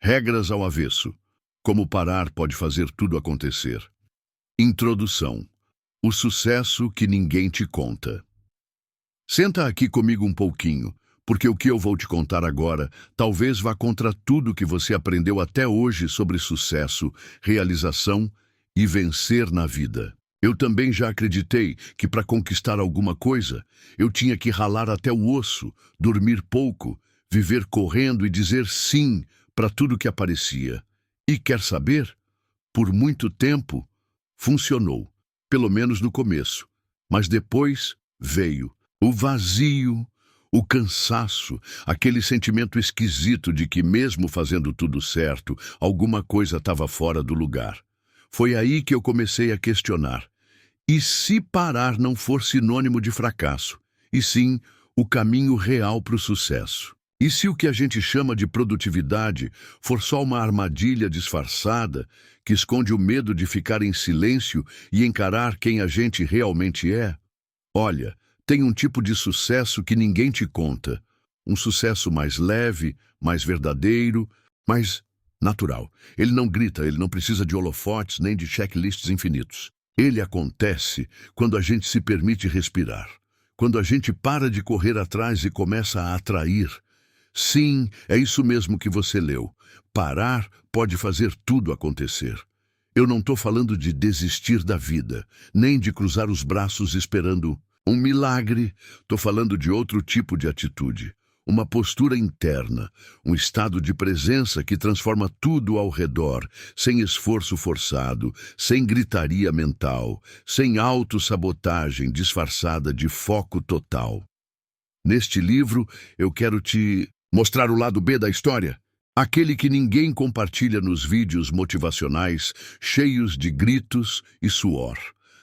Regras ao avesso. Como parar pode fazer tudo acontecer. Introdução. O sucesso que ninguém te conta. Senta aqui comigo um pouquinho, porque o que eu vou te contar agora talvez vá contra tudo que você aprendeu até hoje sobre sucesso, realização e vencer na vida. Eu também já acreditei que para conquistar alguma coisa, eu tinha que ralar até o osso, dormir pouco, viver correndo e dizer sim para tudo que aparecia. E quer saber? Por muito tempo, funcionou, pelo menos no começo. Mas depois veio o vazio, o cansaço, aquele sentimento esquisito de que mesmo fazendo tudo certo, alguma coisa estava fora do lugar. Foi aí que eu comecei a questionar. E se parar não for sinônimo de fracasso, e sim o caminho real para o sucesso? E se o que a gente chama de produtividade for só uma armadilha disfarçada que esconde o medo de ficar em silêncio e encarar quem a gente realmente é? Olha, tem um tipo de sucesso que ninguém te conta. Um sucesso mais leve, mais verdadeiro, mais natural. Ele não grita, ele não precisa de holofotes nem de checklists infinitos. Ele acontece quando a gente se permite respirar, quando a gente para de correr atrás e começa a atrair. Sim, é isso mesmo que você leu. Parar pode fazer tudo acontecer. Eu não estou falando de desistir da vida, nem de cruzar os braços esperando um milagre. Estou falando de outro tipo de atitude. Uma postura interna, um estado de presença que transforma tudo ao redor, sem esforço forçado, sem gritaria mental, sem autossabotagem disfarçada de foco total. Neste livro, eu quero te mostrar o lado B da história, aquele que ninguém compartilha nos vídeos motivacionais, cheios de gritos e suor.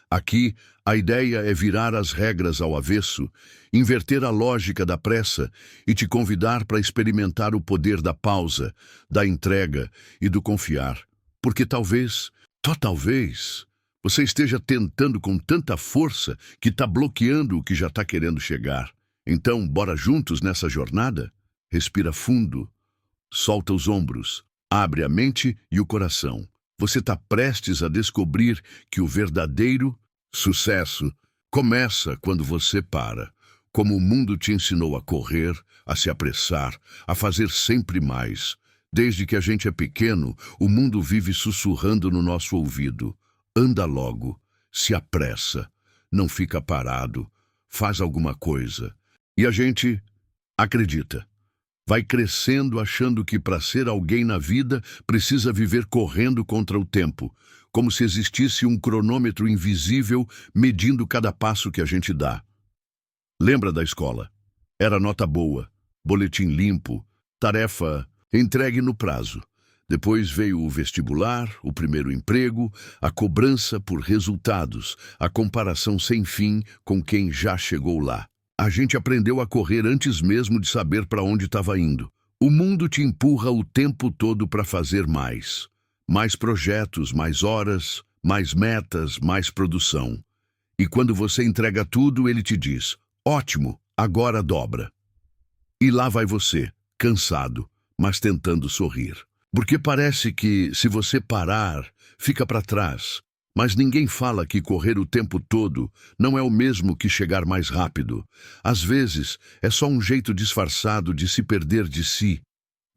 Aqui, a ideia é virar as regras ao avesso, inverter a lógica da pressa e te convidar para experimentar o poder da pausa, da entrega e do confiar. Porque talvez, só talvez, você esteja tentando com tanta força que está bloqueando o que já está querendo chegar. Então, bora juntos nessa jornada? Respira fundo, solta os ombros, abre a mente e o coração. Você está prestes a descobrir que o verdadeiro sucesso começa quando você para. Como o mundo te ensinou a correr, a se apressar, a fazer sempre mais. Desde que a gente é pequeno, o mundo vive sussurrando no nosso ouvido. Anda logo, se apressa, não fica parado, faz alguma coisa. E a gente acredita. Vai crescendo achando que para ser alguém na vida precisa viver correndo contra o tempo, como se existisse um cronômetro invisível medindo cada passo que a gente dá. Lembra da escola? Era nota boa, boletim limpo, tarefa entregue no prazo. Depois veio o vestibular, o primeiro emprego, a cobrança por resultados, a comparação sem fim com quem já chegou lá. A gente aprendeu a correr antes mesmo de saber para onde estava indo. O mundo te empurra o tempo todo para fazer mais. Mais projetos, mais horas, mais metas, mais produção. E quando você entrega tudo, ele te diz: ótimo, agora dobra. E lá vai você, cansado, mas tentando sorrir. Porque parece que, se você parar, fica para trás. Mas ninguém fala que correr o tempo todo não é o mesmo que chegar mais rápido. Às vezes, é só um jeito disfarçado de se perder de si,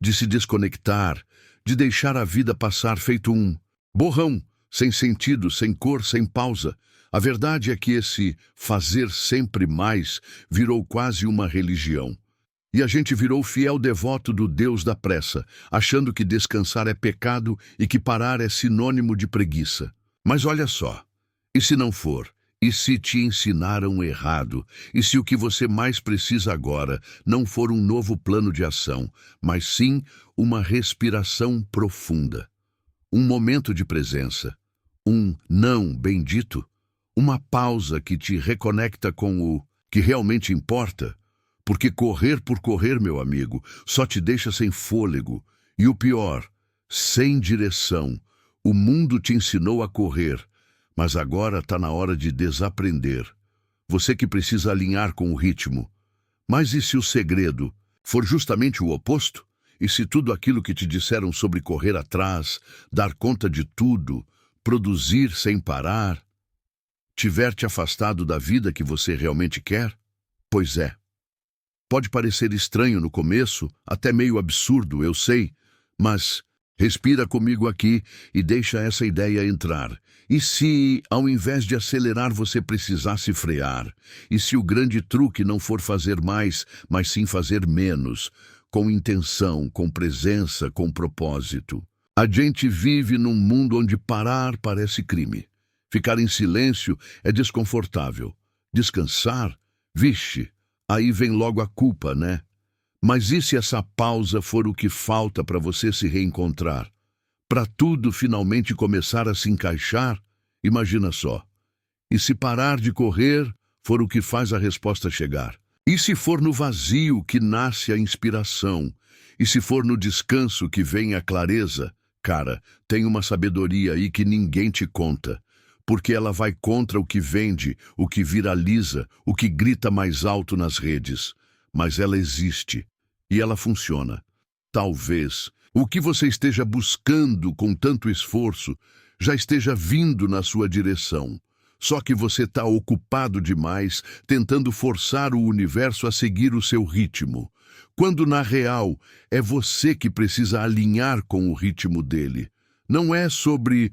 de se desconectar, de deixar a vida passar feito um borrão, sem sentido, sem cor, sem pausa. A verdade é que esse fazer sempre mais virou quase uma religião. E a gente virou fiel devoto do Deus da pressa, achando que descansar é pecado e que parar é sinônimo de preguiça. Mas olha só, e se não for? E se te ensinaram errado? E se o que você mais precisa agora não for um novo plano de ação, mas sim uma respiração profunda? Um momento de presença, um não bendito, uma pausa que te reconecta com o que realmente importa? Porque correr por correr, meu amigo, só te deixa sem fôlego. E o pior, sem direção. O mundo te ensinou a correr, mas agora está na hora de desaprender. Você que precisa alinhar com o ritmo. Mas e se o segredo for justamente o oposto? E se tudo aquilo que te disseram sobre correr atrás, dar conta de tudo, produzir sem parar, tiver te afastado da vida que você realmente quer? Pois é. Pode parecer estranho no começo, até meio absurdo, eu sei, mas respira comigo aqui e deixa essa ideia entrar. E se, ao invés de acelerar, você precisasse frear? E se o grande truque não for fazer mais, mas sim fazer menos, com intenção, com presença, com propósito? A gente vive num mundo onde parar parece crime. Ficar em silêncio é desconfortável. Descansar? Vixe, aí vem logo a culpa, né? Mas e se essa pausa for o que falta para você se reencontrar? Para tudo finalmente começar a se encaixar? Imagina só. E se parar de correr for o que faz a resposta chegar? E se for no vazio que nasce a inspiração? E se for no descanso que vem a clareza? Cara, tem uma sabedoria aí que ninguém te conta. Porque ela vai contra o que vende, o que viraliza, o que grita mais alto nas redes. Mas ela existe e ela funciona. Talvez o que você esteja buscando com tanto esforço já esteja vindo na sua direção. Só que você está ocupado demais tentando forçar o universo a seguir o seu ritmo. Quando, na real, é você que precisa alinhar com o ritmo dele. Não é sobre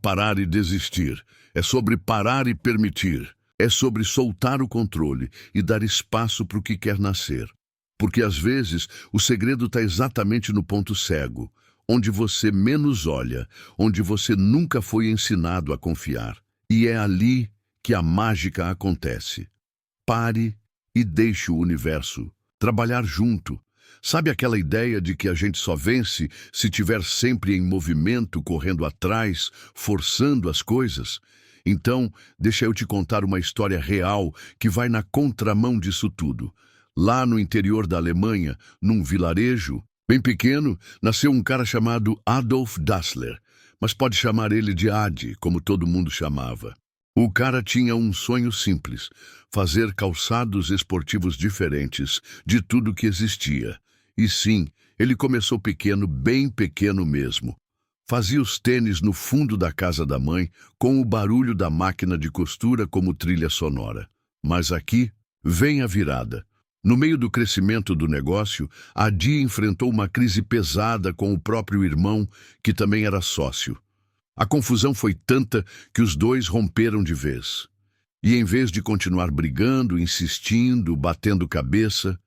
parar e desistir. É sobre parar e permitir. É sobre soltar o controle e dar espaço para o que quer nascer. Porque, às vezes, o segredo está exatamente no ponto cego, onde você menos olha, onde você nunca foi ensinado a confiar. E é ali que a mágica acontece. Pare e deixe o universo trabalhar junto. Sabe aquela ideia de que a gente só vence se estiver sempre em movimento, correndo atrás, forçando as coisas? Então, deixa eu te contar uma história real que vai na contramão disso tudo. Lá no interior da Alemanha, num vilarejo bem pequeno, nasceu um cara chamado Adolf Dassler, mas pode chamar ele de Adi, como todo mundo chamava. O cara tinha um sonho simples: fazer calçados esportivos diferentes de tudo que existia. E sim, ele começou pequeno, bem pequeno mesmo. Fazia os tênis no fundo da casa da mãe, com o barulho da máquina de costura como trilha sonora. Mas aqui vem a virada. No meio do crescimento do negócio, Adi enfrentou uma crise pesada com o próprio irmão, que também era sócio. A confusão foi tanta que os dois romperam de vez. E em vez de continuar brigando, insistindo, batendo cabeça,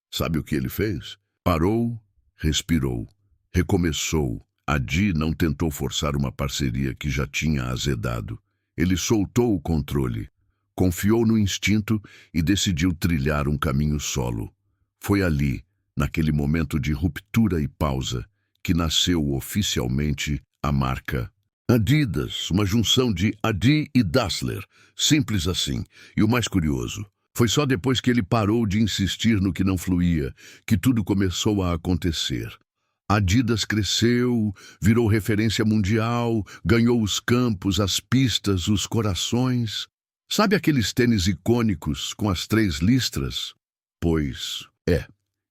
sabe o que ele fez? Parou, respirou, recomeçou. Adi não tentou forçar uma parceria que já tinha azedado. Ele soltou o controle, confiou no instinto e decidiu trilhar um caminho solo. Foi ali, naquele momento de ruptura e pausa, que nasceu oficialmente a marca Adidas, uma junção de Adi e Dassler, simples assim. E o mais curioso, foi só depois que ele parou de insistir no que não fluía, que tudo começou a acontecer. Adidas cresceu, virou referência mundial, ganhou os campos, as pistas, os corações. Sabe aqueles tênis icônicos com as 3 listras? Pois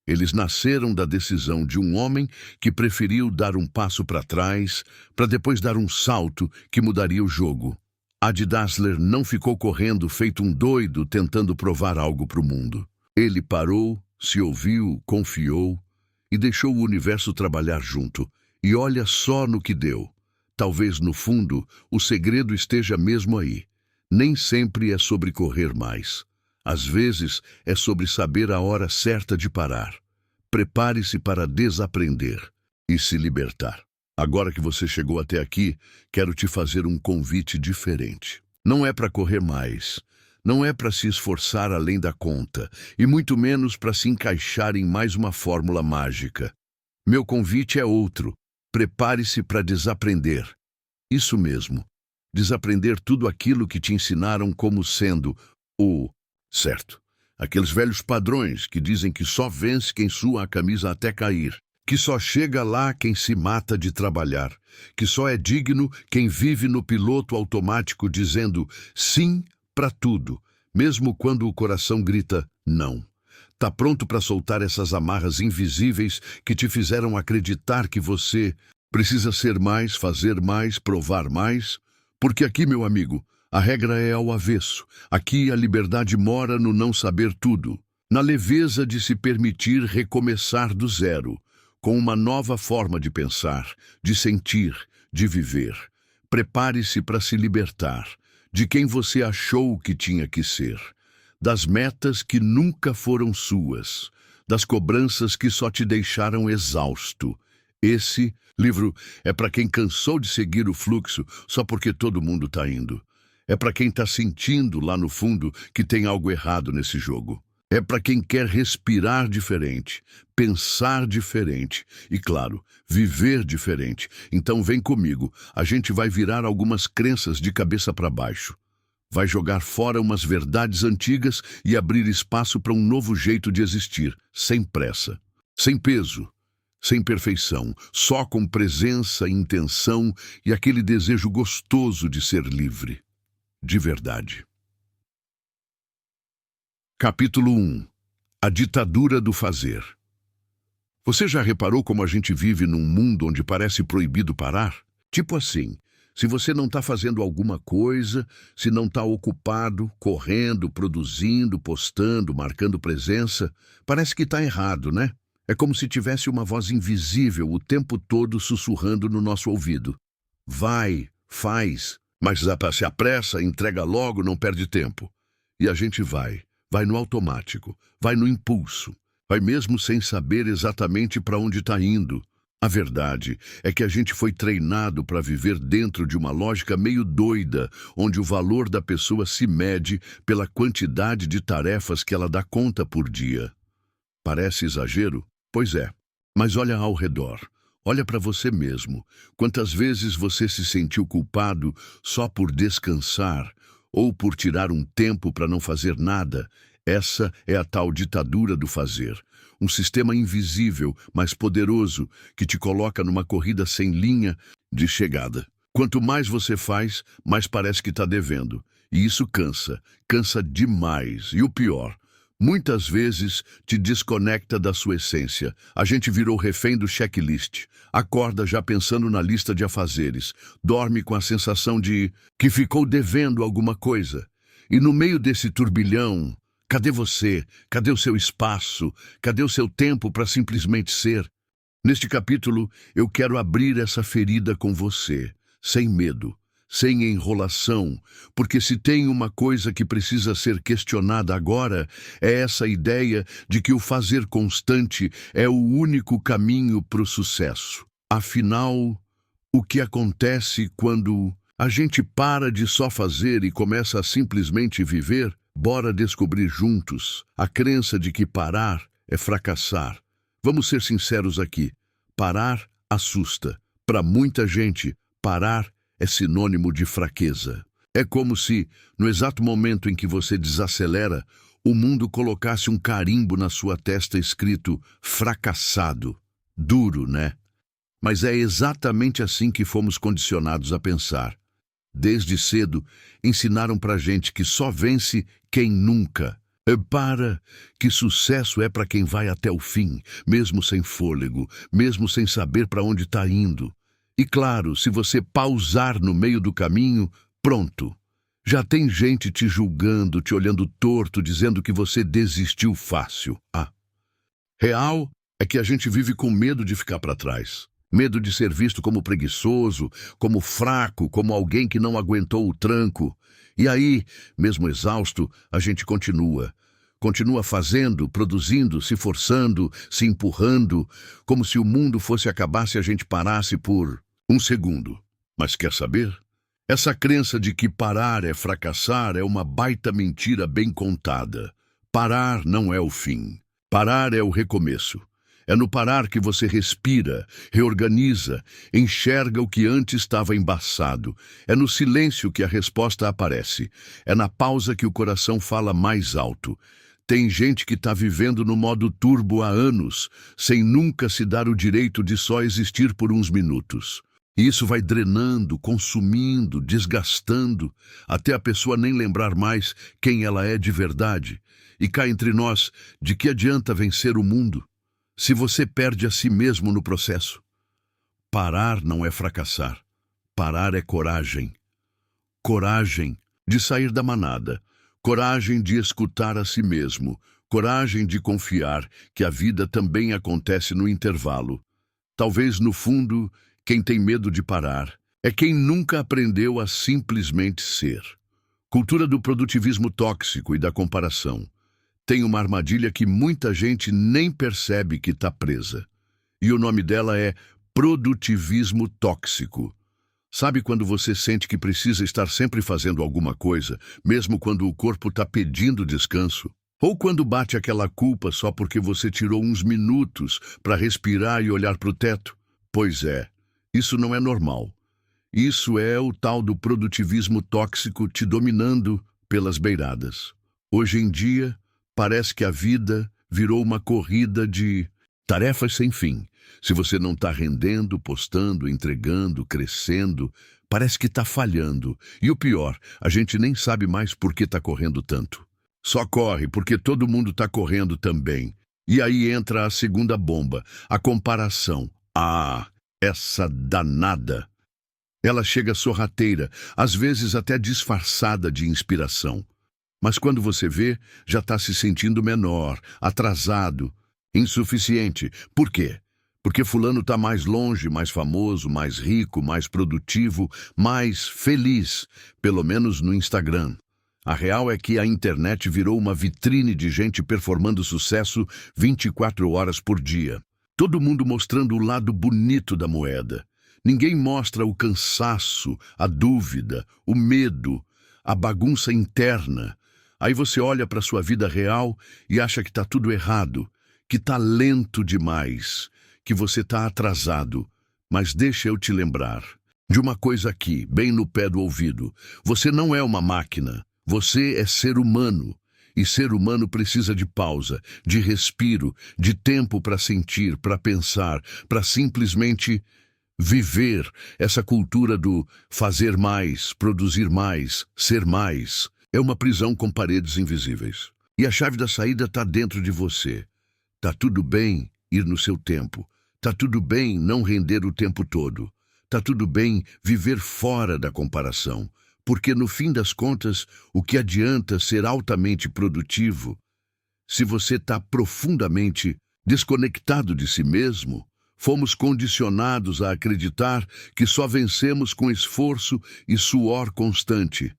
eles nasceram da decisão de um homem que preferiu dar um passo para trás, para depois dar um salto que mudaria o jogo. Adi Dassler não ficou correndo feito um doido tentando provar algo para o mundo. Ele parou, se ouviu, confiou e deixou o universo trabalhar junto. E olha só no que deu. Talvez, no fundo, o segredo esteja mesmo aí. Nem sempre é sobre correr mais. Às vezes, é sobre saber a hora certa de parar. Prepare-se para desaprender e se libertar. Agora que você chegou até aqui, quero te fazer um convite diferente. Não é para correr mais, não é para se esforçar além da conta, e muito menos para se encaixar em mais uma fórmula mágica. Meu convite é outro. Prepare-se para desaprender. Isso mesmo. Desaprender tudo aquilo que te ensinaram como sendo o certo. Aqueles velhos padrões que dizem que só vence quem sua a camisa até cair, que só chega lá quem se mata de trabalhar, que só é digno quem vive no piloto automático dizendo sim para tudo, mesmo quando o coração grita não. Tá pronto para soltar essas amarras invisíveis que te fizeram acreditar que você precisa ser mais, fazer mais, provar mais? Porque aqui, meu amigo, a regra é ao avesso. Aqui a liberdade mora no não saber tudo, na leveza de se permitir recomeçar do zero, com uma nova forma de pensar, de sentir, de viver. Prepare-se para se libertar de quem você achou que tinha que ser, das metas que nunca foram suas, das cobranças que só te deixaram exausto. Esse livro é para quem cansou de seguir o fluxo só porque todo mundo está indo. É para quem está sentindo lá no fundo que tem algo errado nesse jogo. É para quem quer respirar diferente, pensar diferente e, claro, viver diferente. Então vem comigo, a gente vai virar algumas crenças de cabeça para baixo. Vai jogar fora umas verdades antigas e abrir espaço para um novo jeito de existir, sem pressa, sem peso, sem perfeição, só com presença, intenção e aquele desejo gostoso de ser livre, de verdade. Capítulo 1. A ditadura do fazer. Você já reparou como a gente vive num mundo onde parece proibido parar? Tipo assim, se você não está fazendo alguma coisa, se não está ocupado, correndo, produzindo, postando, marcando presença, parece que está errado, né? É como se tivesse uma voz invisível o tempo todo sussurrando no nosso ouvido. Vai, faz, mas se apressa, entrega logo, não perde tempo. E a gente vai no automático, vai no impulso, vai mesmo sem saber exatamente para onde está indo. A verdade é que a gente foi treinado para viver dentro de uma lógica meio doida, onde o valor da pessoa se mede pela quantidade de tarefas que ela dá conta por dia. Parece exagero? Pois é, mas olha ao redor. Olha para você mesmo. Quantas vezes você se sentiu culpado só por descansar ou por tirar um tempo para não fazer nada? Essa é a tal ditadura do fazer. Um sistema invisível, mas poderoso, que te coloca numa corrida sem linha de chegada. Quanto mais você faz, mais parece que está devendo. E isso cansa demais. E o pior, muitas vezes te desconecta da sua essência. A gente virou refém do checklist. Acorda já pensando na lista de afazeres. Dorme com a sensação de que ficou devendo alguma coisa. E no meio desse turbilhão, cadê você? Cadê o seu espaço? Cadê o seu tempo para simplesmente ser? Neste capítulo, eu quero abrir essa ferida com você, sem medo, sem enrolação, porque se tem uma coisa que precisa ser questionada agora, é essa ideia de que o fazer constante é o único caminho para o sucesso. Afinal, o que acontece quando a gente para de só fazer e começa a simplesmente viver? Bora descobrir juntos a crença de que parar é fracassar. Vamos ser sinceros aqui. Parar assusta. Para muita gente, parar é sinônimo de fraqueza. É como se, no exato momento em que você desacelera, o mundo colocasse um carimbo na sua testa escrito fracassado. Duro, né? Mas é exatamente assim que fomos condicionados a pensar. Desde cedo, ensinaram pra gente que só vence quem nunca. Que sucesso é para quem vai até o fim, mesmo sem fôlego, mesmo sem saber para onde está indo. E claro, se você pausar no meio do caminho, pronto. Já tem gente te julgando, te olhando torto, dizendo que você desistiu fácil. Real é que a gente vive com medo de ficar para trás. Medo de ser visto como preguiçoso, como fraco, como alguém que não aguentou o tranco. E aí, mesmo exausto, a gente continua. Continua fazendo, produzindo, se forçando, se empurrando, como se o mundo fosse acabar se a gente parasse por um segundo. Mas quer saber? Essa crença de que parar é fracassar é uma baita mentira bem contada. Parar não é o fim. Parar é o recomeço. É no parar que você respira, reorganiza, enxerga o que antes estava embaçado. É no silêncio que a resposta aparece. É na pausa que o coração fala mais alto. Tem gente que está vivendo no modo turbo há anos, sem nunca se dar o direito de só existir por uns minutos. E isso vai drenando, consumindo, desgastando, até a pessoa nem lembrar mais quem ela é de verdade. E cá entre nós, de que adianta vencer o mundo se você perde a si mesmo no processo? Parar não é fracassar. Parar é coragem. Coragem de sair da manada. Coragem de escutar a si mesmo. Coragem de confiar que a vida também acontece no intervalo. Talvez, no fundo, quem tem medo de parar é quem nunca aprendeu a simplesmente ser. Cultura do produtivismo tóxico e da comparação. Tem uma armadilha que muita gente nem percebe que está presa. E o nome dela é produtivismo tóxico. Sabe quando você sente que precisa estar sempre fazendo alguma coisa, mesmo quando o corpo está pedindo descanso? Ou quando bate aquela culpa só porque você tirou uns minutos para respirar e olhar para o teto? Pois é, isso não é normal. Isso é o tal do produtivismo tóxico te dominando pelas beiradas. Hoje em dia, parece que a vida virou uma corrida de tarefas sem fim. Se você não está rendendo, postando, entregando, crescendo, parece que está falhando. E o pior, a gente nem sabe mais por que está correndo tanto. Só corre porque todo mundo está correndo também. E aí entra a segunda bomba, a comparação. Ah, essa danada! Ela chega sorrateira, às vezes até disfarçada de inspiração. Mas quando você vê, já está se sentindo menor, atrasado, insuficiente. Por quê? Porque fulano está mais longe, mais famoso, mais rico, mais produtivo, mais feliz, pelo menos no Instagram. A real é que a internet virou uma vitrine de gente performando sucesso 24 horas por dia. Todo mundo mostrando o lado bonito da moeda. Ninguém mostra o cansaço, a dúvida, o medo, a bagunça interna. Aí você olha para sua vida real e acha que está tudo errado, que está lento demais, que você está atrasado. Mas deixa eu te lembrar de uma coisa aqui, bem no pé do ouvido. Você não é uma máquina, você é ser humano. E ser humano precisa de pausa, de respiro, de tempo para sentir, para pensar, para simplesmente viver essa cultura do fazer mais, produzir mais, ser mais. É uma prisão com paredes invisíveis. E a chave da saída está dentro de você. Tá tudo bem ir no seu tempo. Tá tudo bem não render o tempo todo. Tá tudo bem viver fora da comparação. Porque, no fim das contas, o que adianta ser altamente produtivo se você está profundamente desconectado de si mesmo? Fomos condicionados a acreditar que só vencemos com esforço e suor constante.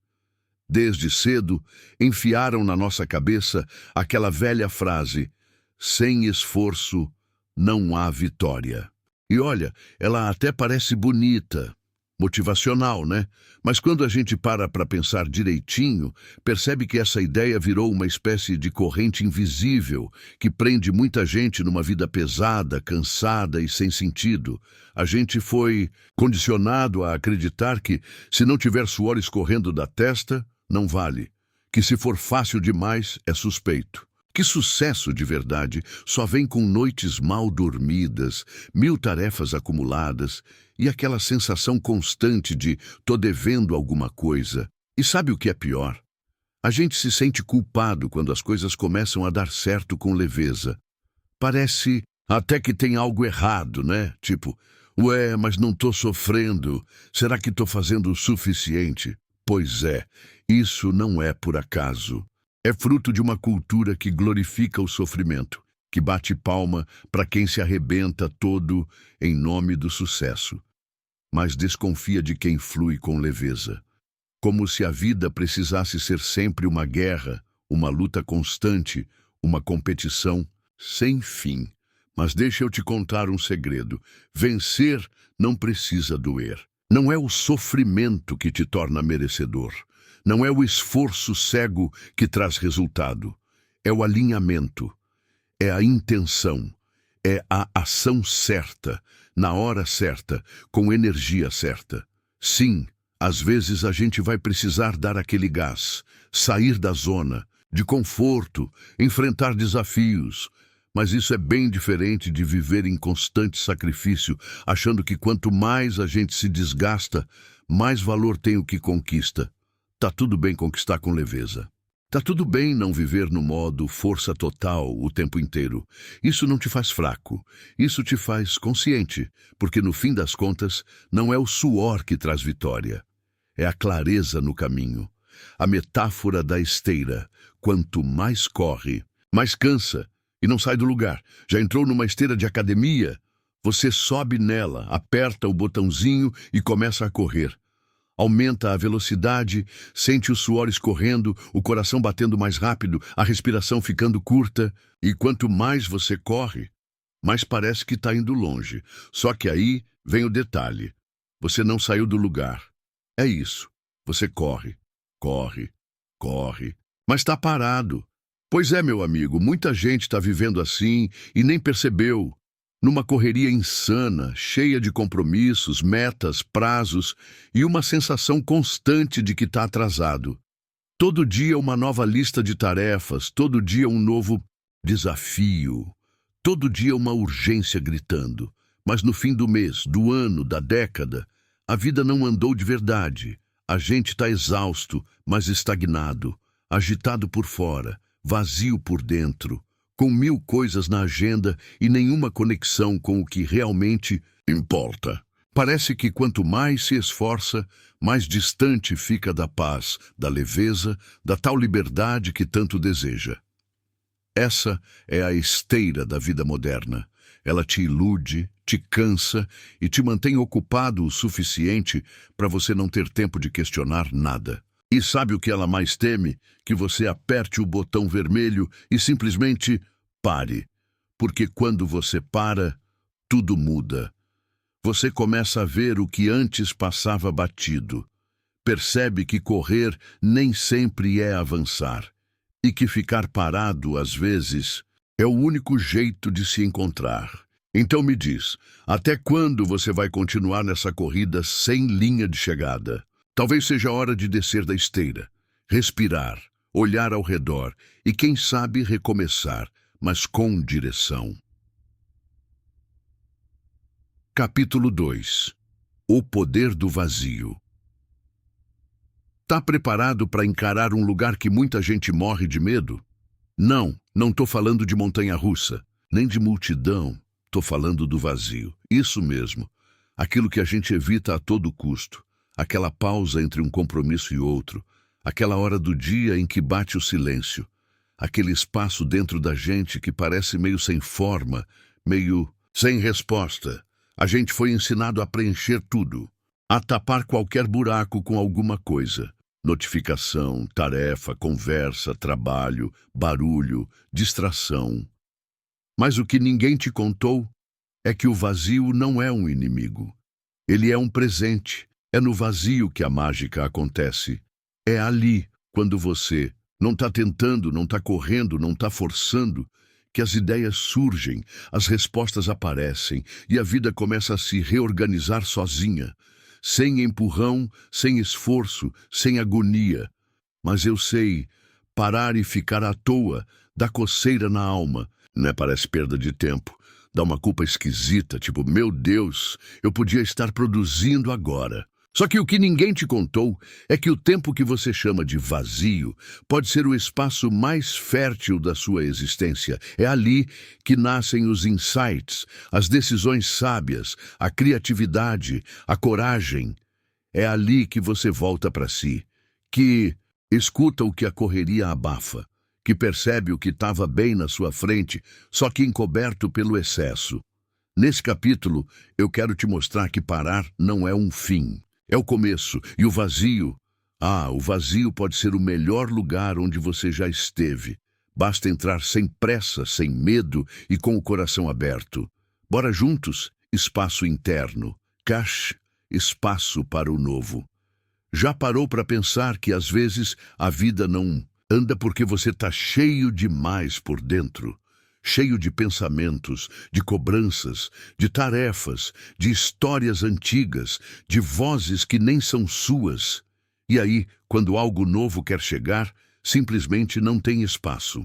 Desde cedo, enfiaram na nossa cabeça aquela velha frase: sem esforço não há vitória. E olha, ela até parece bonita, motivacional, né? Mas quando a gente para pensar direitinho, percebe que essa ideia virou uma espécie de corrente invisível que prende muita gente numa vida pesada, cansada e sem sentido. A gente foi condicionado a acreditar que, se não tiver suor escorrendo da testa, não vale, que se for fácil demais é suspeito. Que sucesso de verdade só vem com noites mal dormidas, 1000 tarefas acumuladas e aquela sensação constante de tô devendo alguma coisa. E sabe o que é pior? A gente se sente culpado quando as coisas começam a dar certo com leveza. Parece até que tem algo errado, né? Tipo, ué, mas não tô sofrendo. Será que tô fazendo o suficiente? Pois é, isso não é por acaso. É fruto de uma cultura que glorifica o sofrimento, que bate palma para quem se arrebenta todo em nome do sucesso, mas desconfia de quem flui com leveza. Como se a vida precisasse ser sempre uma guerra, uma luta constante, uma competição sem fim. Mas deixa eu te contar um segredo. Vencer não precisa doer. Não é o sofrimento que te torna merecedor. Não é o esforço cego que traz resultado. É o alinhamento. É a intenção. É a ação certa, na hora certa, com energia certa. Sim, às vezes a gente vai precisar dar aquele gás, sair da zona de conforto, enfrentar desafios. Mas isso é bem diferente de viver em constante sacrifício, achando que quanto mais a gente se desgasta, mais valor tem o que conquista. Tá tudo bem conquistar com leveza. Tá tudo bem não viver no modo força total o tempo inteiro. Isso não te faz fraco, isso te faz consciente, porque no fim das contas, não é o suor que traz vitória, é a clareza no caminho. A metáfora da esteira, quanto mais corre, mais cansa e não sai do lugar. Já entrou numa esteira de academia? Você sobe nela, aperta o botãozinho e começa a correr. Aumenta a velocidade, sente o suor escorrendo, o coração batendo mais rápido, a respiração ficando curta. E quanto mais você corre, mais parece que está indo longe. Só que aí vem o detalhe. Você não saiu do lugar. É isso. Você corre, corre, corre, mas está parado. Pois é, meu amigo, muita gente está vivendo assim e nem percebeu. Numa correria insana, cheia de compromissos, metas, prazos e uma sensação constante de que está atrasado. Todo dia uma nova lista de tarefas, todo dia um novo desafio, todo dia uma urgência gritando. Mas no fim do mês, do ano, da década, a vida não andou de verdade. A gente está exausto, mas estagnado, agitado por fora, vazio por dentro, com 1000 coisas na agenda e nenhuma conexão com o que realmente importa. Parece que quanto mais se esforça, mais distante fica da paz, da leveza, da tal liberdade que tanto deseja. Essa é a esteira da vida moderna. Ela te ilude, te cansa e te mantém ocupado o suficiente para você não ter tempo de questionar nada. E sabe o que ela mais teme? Que você aperte o botão vermelho e simplesmente pare. Porque quando você para, tudo muda. Você começa a ver o que antes passava batido. Percebe que correr nem sempre é avançar. E que ficar parado, às vezes, é o único jeito de se encontrar. Então me diz, até quando você vai continuar nessa corrida sem linha de chegada? Talvez seja a hora de descer da esteira, respirar, olhar ao redor e, quem sabe, recomeçar, mas com direção. Capítulo 2. O poder do vazio. Tá preparado para encarar um lugar que muita gente morre de medo? Não estou falando de montanha-russa, nem de multidão. Estou falando do vazio. Isso mesmo. Aquilo que a gente evita a todo custo. Aquela pausa entre um compromisso e outro, aquela hora do dia em que bate o silêncio, aquele espaço dentro da gente que parece meio sem forma, meio sem resposta. A gente foi ensinado a preencher tudo, a tapar qualquer buraco com alguma coisa. Notificação, tarefa, conversa, trabalho, barulho, distração. Mas o que ninguém te contou é que o vazio não é um inimigo. Ele é um presente. É no vazio que a mágica acontece. É ali, quando você não está tentando, não está correndo, não está forçando, que as ideias surgem, as respostas aparecem e a vida começa a se reorganizar sozinha, sem empurrão, sem esforço, sem agonia. Mas eu sei, parar e ficar à toa dá coceira na alma, né? Parece perda de tempo. Dá uma culpa esquisita, tipo, meu Deus, eu podia estar produzindo agora. Só que o que ninguém te contou é que o tempo que você chama de vazio pode ser o espaço mais fértil da sua existência. É ali que nascem os insights, as decisões sábias, a criatividade, a coragem. É ali que você volta para si, que escuta o que a correria abafa, que percebe o que estava bem na sua frente, só que encoberto pelo excesso. Nesse capítulo, eu quero te mostrar que parar não é um fim. É o começo. E o vazio? O vazio pode ser o melhor lugar onde você já esteve. Basta entrar sem pressa, sem medo e com o coração aberto. Bora juntos? Espaço interno. Cache, espaço para o novo. Já parou para pensar que às vezes a vida não anda porque você está cheio demais por dentro? Cheio de pensamentos, de cobranças, de tarefas, de histórias antigas, de vozes que nem são suas. E aí, quando algo novo quer chegar, simplesmente não tem espaço.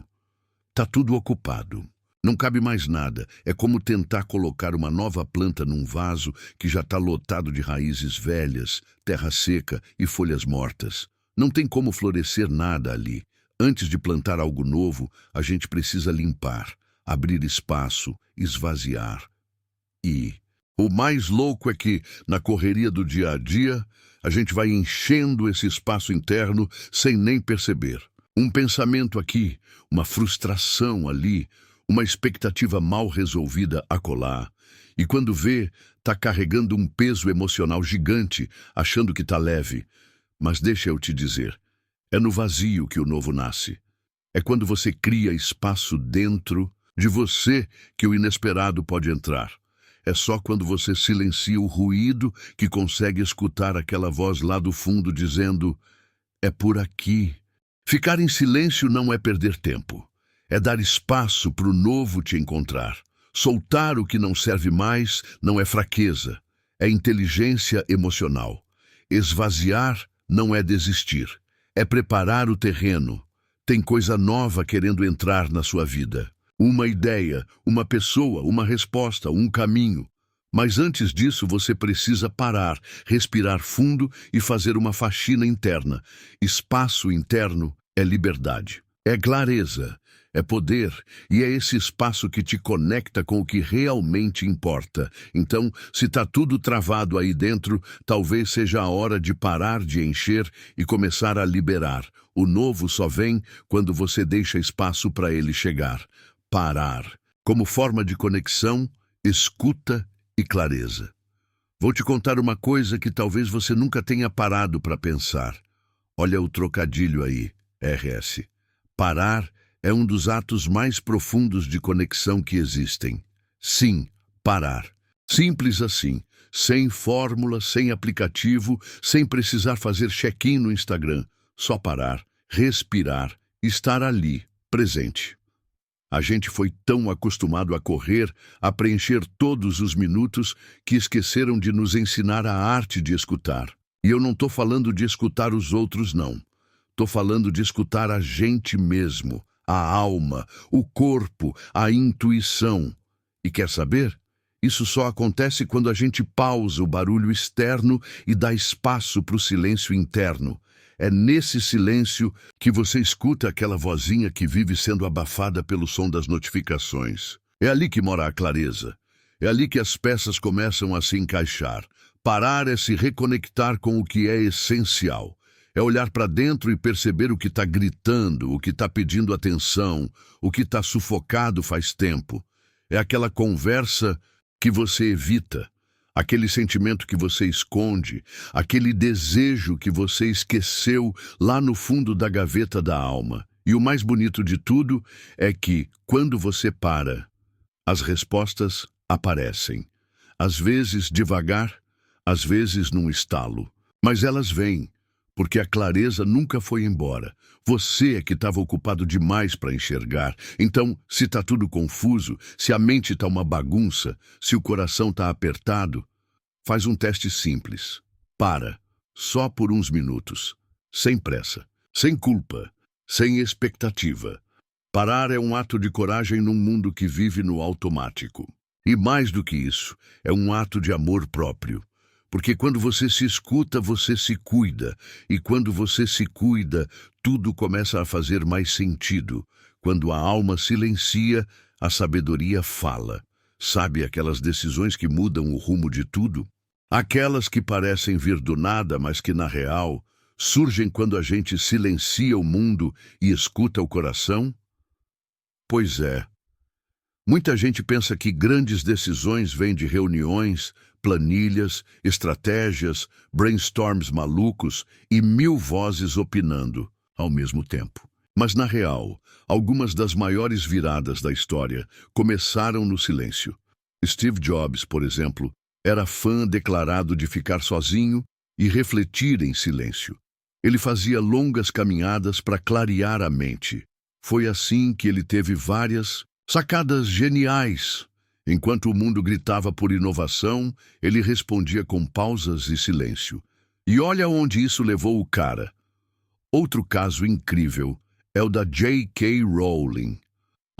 Tá tudo ocupado. Não cabe mais nada. É como tentar colocar uma nova planta num vaso que já está lotado de raízes velhas, terra seca e folhas mortas. Não tem como florescer nada ali. Antes de plantar algo novo, a gente precisa limpar, abrir espaço, esvaziar. E o mais louco é que, na correria do dia a dia, a gente vai enchendo esse espaço interno sem nem perceber. Um pensamento aqui, uma frustração ali, uma expectativa mal resolvida acolá. E quando vê, tá carregando um peso emocional gigante, achando que tá leve. Mas deixa eu te dizer, é no vazio que o novo nasce. É quando você cria espaço dentro de você que o inesperado pode entrar. É só quando você silencia o ruído que consegue escutar aquela voz lá do fundo dizendo: é por aqui. Ficar em silêncio não é perder tempo. É dar espaço para o novo te encontrar. Soltar o que não serve mais não é fraqueza, é inteligência emocional. Esvaziar não é desistir, é preparar o terreno. Tem coisa nova querendo entrar na sua vida. Uma ideia, uma pessoa, uma resposta, um caminho. Mas antes disso você precisa parar, respirar fundo e fazer uma faxina interna. Espaço interno é liberdade, é clareza, é poder, e é esse espaço que te conecta com o que realmente importa. Então, se está tudo travado aí dentro, talvez seja a hora de parar de encher e começar a liberar. O novo só vem quando você deixa espaço para ele chegar. Parar, como forma de conexão, escuta e clareza. Vou te contar uma coisa que talvez você nunca tenha parado para pensar. Olha o trocadilho aí, RS. Parar é um dos atos mais profundos de conexão que existem. Sim, parar. Simples assim, sem fórmula, sem aplicativo, sem precisar fazer check-in no Instagram. Só parar, respirar, estar ali, presente. A gente foi tão acostumado a correr, a preencher todos os minutos, que esqueceram de nos ensinar a arte de escutar. E eu não estou falando de escutar os outros, não. Estou falando de escutar a gente mesmo, a alma, o corpo, a intuição. E quer saber? Isso só acontece quando a gente pausa o barulho externo e dá espaço para o silêncio interno. É nesse silêncio que você escuta aquela vozinha que vive sendo abafada pelo som das notificações. É ali que mora a clareza. É ali que as peças começam a se encaixar. Parar é se reconectar com o que é essencial. É olhar para dentro e perceber o que está gritando, o que está pedindo atenção, o que está sufocado faz tempo. É aquela conversa que você evita. Aquele sentimento que você esconde, aquele desejo que você esqueceu lá no fundo da gaveta da alma. E o mais bonito de tudo é que, quando você para, as respostas aparecem. Às vezes devagar, às vezes num estalo. Mas elas vêm, porque a clareza nunca foi embora. Você é que estava ocupado demais para enxergar. Então, se está tudo confuso, se a mente está uma bagunça, se o coração está apertado, faz um teste simples. Para, só por uns minutos. Sem pressa, sem culpa, sem expectativa. Parar é um ato de coragem num mundo que vive no automático. E mais do que isso, é um ato de amor próprio. Porque quando você se escuta, você se cuida. E quando você se cuida, tudo começa a fazer mais sentido. Quando a alma silencia, a sabedoria fala. Sabe aquelas decisões que mudam o rumo de tudo? Aquelas que parecem vir do nada, mas que, na real, surgem quando a gente silencia o mundo e escuta o coração? Pois é. Muita gente pensa que grandes decisões vêm de reuniões, planilhas, estratégias, brainstorms malucos e 1000 vozes opinando ao mesmo tempo. Mas, na real, algumas das maiores viradas da história começaram no silêncio. Steve Jobs, por exemplo, era fã declarado de ficar sozinho e refletir em silêncio. Ele fazia longas caminhadas para clarear a mente. Foi assim que ele teve várias sacadas geniais. Enquanto o mundo gritava por inovação, ele respondia com pausas e silêncio. E olha onde isso levou o cara. Outro caso incrível é o da J.K. Rowling.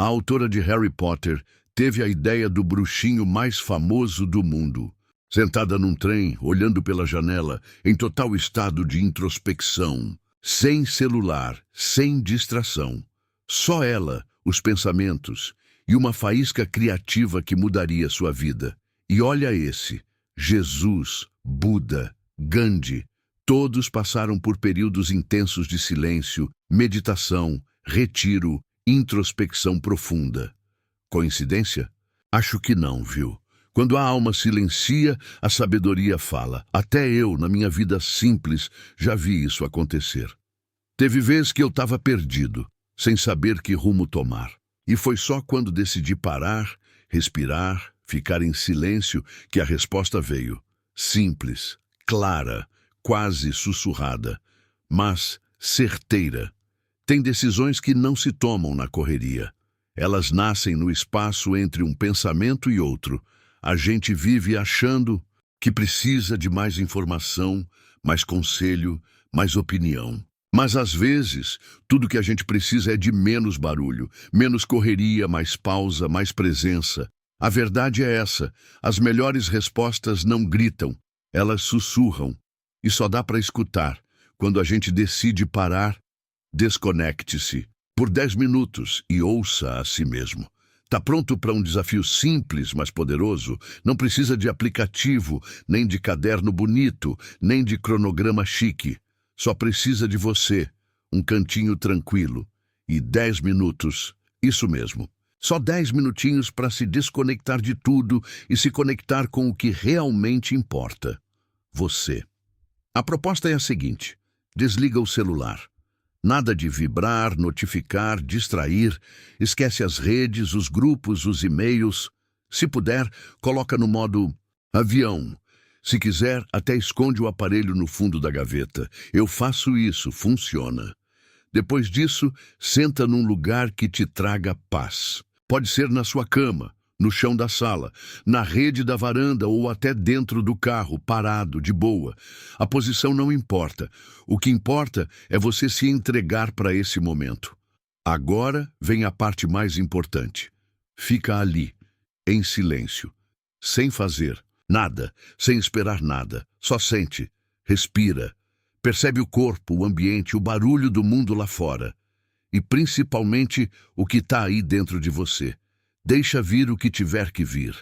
A autora de Harry Potter teve a ideia do bruxinho mais famoso do mundo. Sentada num trem, olhando pela janela, em total estado de introspecção, sem celular, sem distração. Só ela, os pensamentos e uma faísca criativa que mudaria sua vida. E olha esse, Jesus, Buda, Gandhi, todos passaram por períodos intensos de silêncio, meditação, retiro, introspecção profunda. Coincidência? Acho que não, viu? Quando a alma silencia, a sabedoria fala. Até eu, na minha vida simples, já vi isso acontecer. Teve vez que eu estava perdido, sem saber que rumo tomar. E foi só quando decidi parar, respirar, ficar em silêncio, que a resposta veio. Simples, clara, quase sussurrada, mas certeira. Tem decisões que não se tomam na correria. Elas nascem no espaço entre um pensamento e outro. A gente vive achando que precisa de mais informação, mais conselho, mais opinião. Mas às vezes, tudo que a gente precisa é de menos barulho, menos correria, mais pausa, mais presença. A verdade é essa: as melhores respostas não gritam, elas sussurram. E só dá para escutar quando a gente decide parar. Desconecte-se por 10 minutos e ouça a si mesmo. Tá pronto para um desafio simples, mas poderoso? Não precisa de aplicativo, nem de caderno bonito, nem de cronograma chique. Só precisa de você, um cantinho tranquilo e 10 minutos, isso mesmo. Só 10 minutinhos para se desconectar de tudo e se conectar com o que realmente importa. Você. A proposta é a seguinte: desliga o celular. Nada de vibrar, notificar, distrair. Esquece as redes, os grupos, os e-mails. Se puder, coloca no modo avião. Se quiser, até esconde o aparelho no fundo da gaveta. Eu faço isso, funciona. Depois disso, senta num lugar que te traga paz. Pode ser na sua cama, no chão da sala, na rede da varanda ou até dentro do carro, parado, de boa. A posição não importa. O que importa é você se entregar para esse momento. Agora vem a parte mais importante. Fica ali, em silêncio, sem fazer nada, sem esperar nada. Só sente, respira, percebe o corpo, o ambiente, o barulho do mundo lá fora. E principalmente o que está aí dentro de você. Deixa vir o que tiver que vir.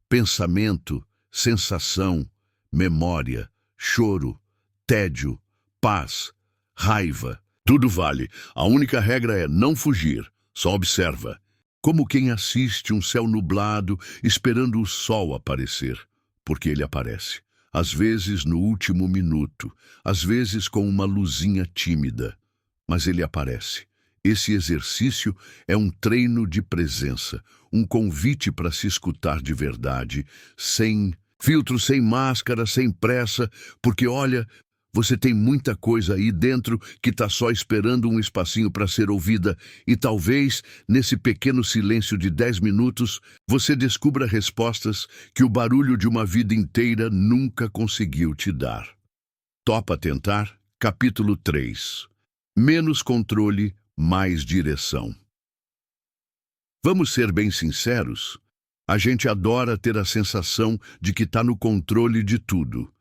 Pensamento, sensação, memória, choro, tédio, paz, raiva. Tudo vale. A única regra é não fugir. Só observa. Como quem assiste um céu nublado esperando o sol aparecer. Porque ele aparece. Às vezes no último minuto. Às vezes com uma luzinha tímida. Mas ele aparece. Esse exercício é um treino de presença, um convite para se escutar de verdade, sem filtro, sem máscara, sem pressa, porque olha, você tem muita coisa aí dentro que está só esperando um espacinho para ser ouvida e talvez, nesse pequeno silêncio de 10 minutos, você descubra respostas que o barulho de uma vida inteira nunca conseguiu te dar. Topa tentar? Capítulo 3. Menos controle, mais direção. Vamos ser bem sinceros? A gente adora ter a sensação de que está no controle de tudo.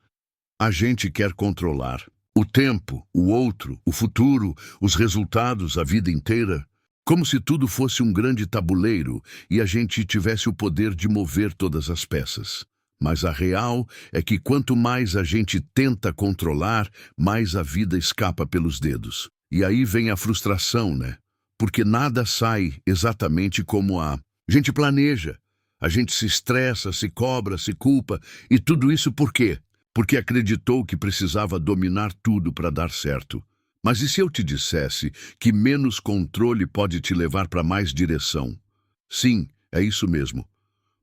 A gente quer controlar o tempo, o outro, o futuro, os resultados, a vida inteira, como se tudo fosse um grande tabuleiro e a gente tivesse o poder de mover todas as peças. Mas a real é que quanto mais a gente tenta controlar, mais a vida escapa pelos dedos. E aí vem a frustração, né? Porque nada sai exatamente como a gente planeja. A gente se estressa, se cobra, se culpa. E tudo isso por quê? Porque acreditou que precisava dominar tudo para dar certo. Mas e se eu te dissesse que menos controle pode te levar para mais direção? Sim, é isso mesmo.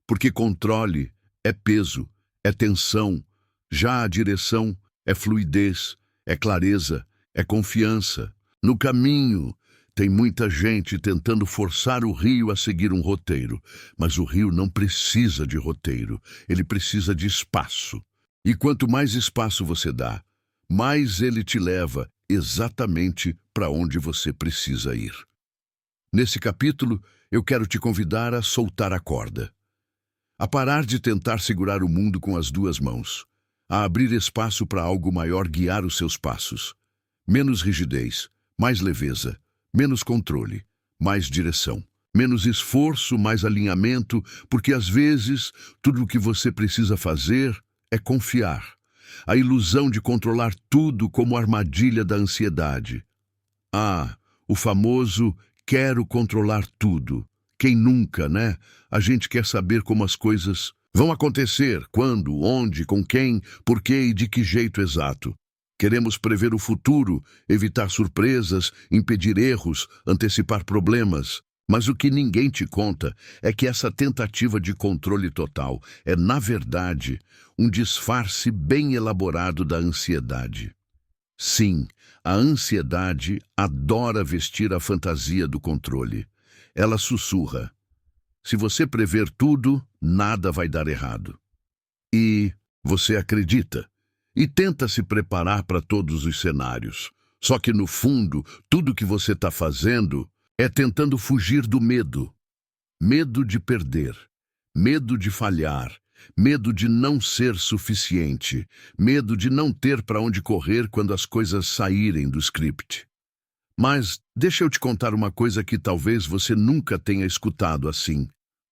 Porque controle é peso, é tensão. Já a direção é fluidez, é clareza, é confiança. No caminho, tem muita gente tentando forçar o rio a seguir um roteiro, mas o rio não precisa de roteiro, ele precisa de espaço. E quanto mais espaço você dá, mais ele te leva exatamente para onde você precisa ir. Nesse capítulo, eu quero te convidar a soltar a corda, a parar de tentar segurar o mundo com as duas mãos, a abrir espaço para algo maior guiar os seus passos. Menos rigidez, mais leveza, menos controle, mais direção. Menos esforço, mais alinhamento, porque às vezes tudo o que você precisa fazer é confiar. A ilusão de controlar tudo como armadilha da ansiedade. Ah, o famoso quero controlar tudo. Quem nunca, né? A gente quer saber como as coisas vão acontecer, quando, onde, com quem, por quê e de que jeito exato. Queremos prever o futuro, evitar surpresas, impedir erros, antecipar problemas. Mas o que ninguém te conta é que essa tentativa de controle total é, na verdade, um disfarce bem elaborado da ansiedade. Sim, a ansiedade adora vestir a fantasia do controle. Ela sussurra: se você prever tudo, nada vai dar errado. E você acredita, e tenta se preparar para todos os cenários. Só que, no fundo, tudo que você está fazendo é tentando fugir do medo. Medo de perder, medo de falhar, medo de não ser suficiente, medo de não ter para onde correr quando as coisas saírem do script. Mas deixa eu te contar uma coisa que talvez você nunca tenha escutado assim,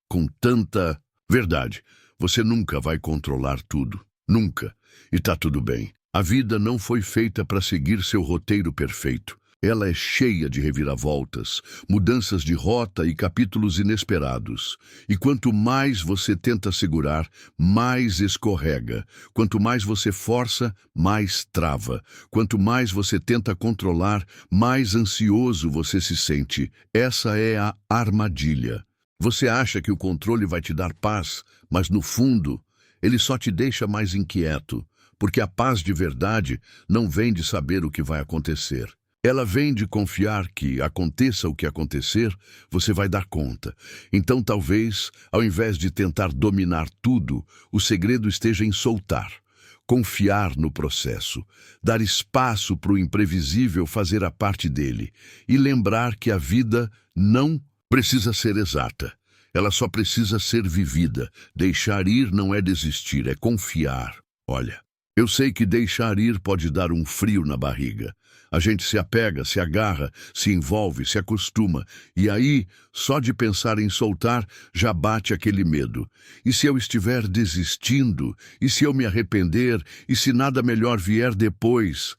com tanta verdade. Você nunca vai controlar tudo. Nunca. E tá tudo bem. A vida não foi feita para seguir seu roteiro perfeito. Ela é cheia de reviravoltas, mudanças de rota e capítulos inesperados. E quanto mais você tenta segurar, mais escorrega. Quanto mais você força, mais trava. Quanto mais você tenta controlar, mais ansioso você se sente. Essa é a armadilha. Você acha que o controle vai te dar paz, mas no fundo, ele só te deixa mais inquieto, porque a paz de verdade não vem de saber o que vai acontecer. Ela vem de confiar que, aconteça o que acontecer, você vai dar conta. Então, talvez, ao invés de tentar dominar tudo, o segredo esteja em soltar, confiar no processo, dar espaço para o imprevisível fazer a parte dele e lembrar que a vida não precisa ser exata. Ela só precisa ser vivida. Deixar ir não é desistir, é confiar. Olha, eu sei que deixar ir pode dar um frio na barriga. A gente se apega, se agarra, se envolve, se acostuma. E aí, só de pensar em soltar, já bate aquele medo. E se eu estiver desistindo? E se eu me arrepender? E se nada melhor vier depois?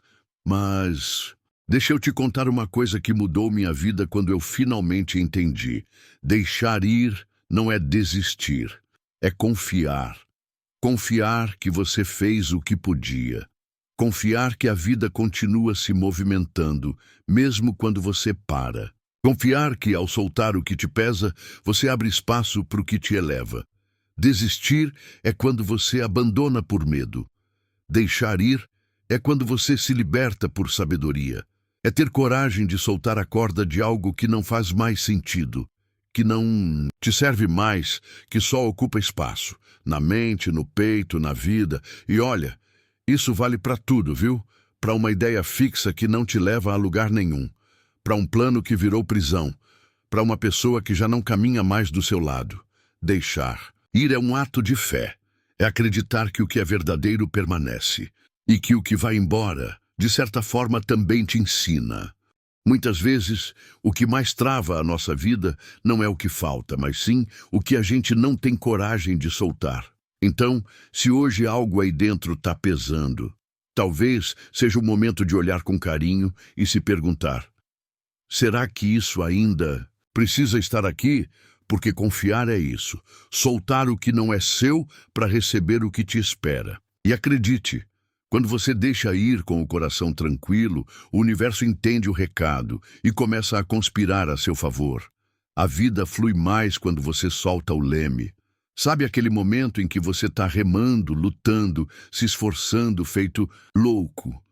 Mas deixa eu te contar uma coisa que mudou minha vida quando eu finalmente entendi. Deixar ir não é desistir, é confiar. Confiar que você fez o que podia. Confiar que a vida continua se movimentando, mesmo quando você para. Confiar que, ao soltar o que te pesa, você abre espaço para o que te eleva. Desistir é quando você abandona por medo. Deixar ir é quando você se liberta por sabedoria. É ter coragem de soltar a corda de algo que não faz mais sentido, que não te serve mais, que só ocupa espaço, na mente, no peito, na vida. E olha, isso vale para tudo, viu? Para uma ideia fixa que não te leva a lugar nenhum, para um plano que virou prisão, para uma pessoa que já não caminha mais do seu lado. Deixar ir é um ato de fé, é acreditar que o que é verdadeiro permanece e que o que vai embora, de certa forma, também te ensina. Muitas vezes, o que mais trava a nossa vida não é o que falta, mas sim o que a gente não tem coragem de soltar. Então, se hoje algo aí dentro está pesando, talvez seja o momento de olhar com carinho e se perguntar: será que isso ainda precisa estar aqui? Porque confiar é isso, soltar o que não é seu para receber o que te espera. E acredite, quando você deixa ir com o coração tranquilo, o universo entende o recado e começa a conspirar a seu favor. A vida flui mais quando você solta o leme. Sabe aquele momento em que você está remando, lutando, se esforçando, feito louco?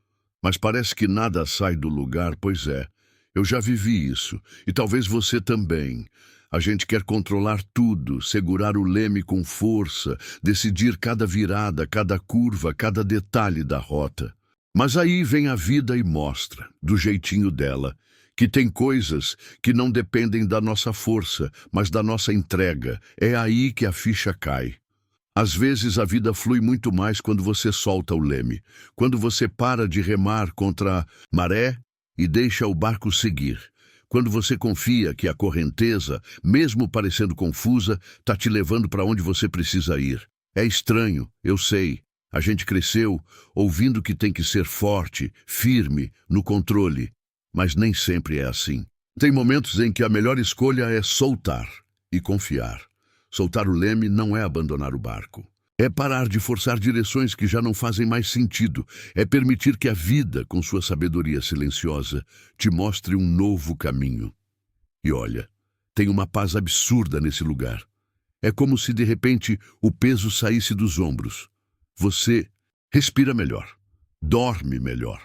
Mas parece que nada sai do lugar, pois é. Eu já vivi isso, e talvez você também. A gente quer controlar tudo, segurar o leme com força, decidir cada virada, cada curva, cada detalhe da rota. Mas aí vem a vida e mostra, do jeitinho dela, que tem coisas que não dependem da nossa força, mas da nossa entrega. É aí que a ficha cai. Às vezes a vida flui muito mais quando você solta o leme, quando você para de remar contra a maré e deixa o barco seguir. Quando você confia que a correnteza, mesmo parecendo confusa, está te levando para onde você precisa ir. É estranho, eu sei. A gente cresceu ouvindo que tem que ser forte, firme, no controle. Mas nem sempre é assim. Tem momentos em que a melhor escolha é soltar e confiar. Soltar o leme não é abandonar o barco. É parar de forçar direções que já não fazem mais sentido. É permitir que a vida, com sua sabedoria silenciosa, te mostre um novo caminho. E olha, tem uma paz absurda nesse lugar. É como se, de repente, o peso saísse dos ombros. Você respira melhor, dorme melhor,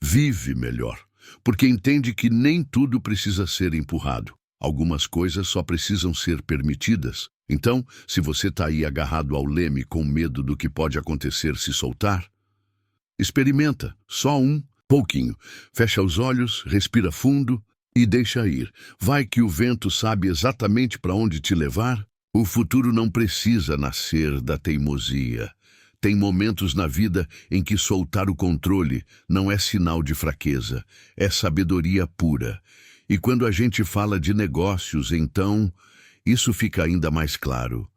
vive melhor, porque entende que nem tudo precisa ser empurrado. Algumas coisas só precisam ser permitidas. Então, se você está aí agarrado ao leme com medo do que pode acontecer se soltar, experimenta, só um pouquinho. Fecha os olhos, respira fundo e deixa ir. Vai que o vento sabe exatamente para onde te levar. O futuro não precisa nascer da teimosia. Tem momentos na vida em que soltar o controle não é sinal de fraqueza, é sabedoria pura. E quando a gente fala de negócios, então, isso fica ainda mais claro.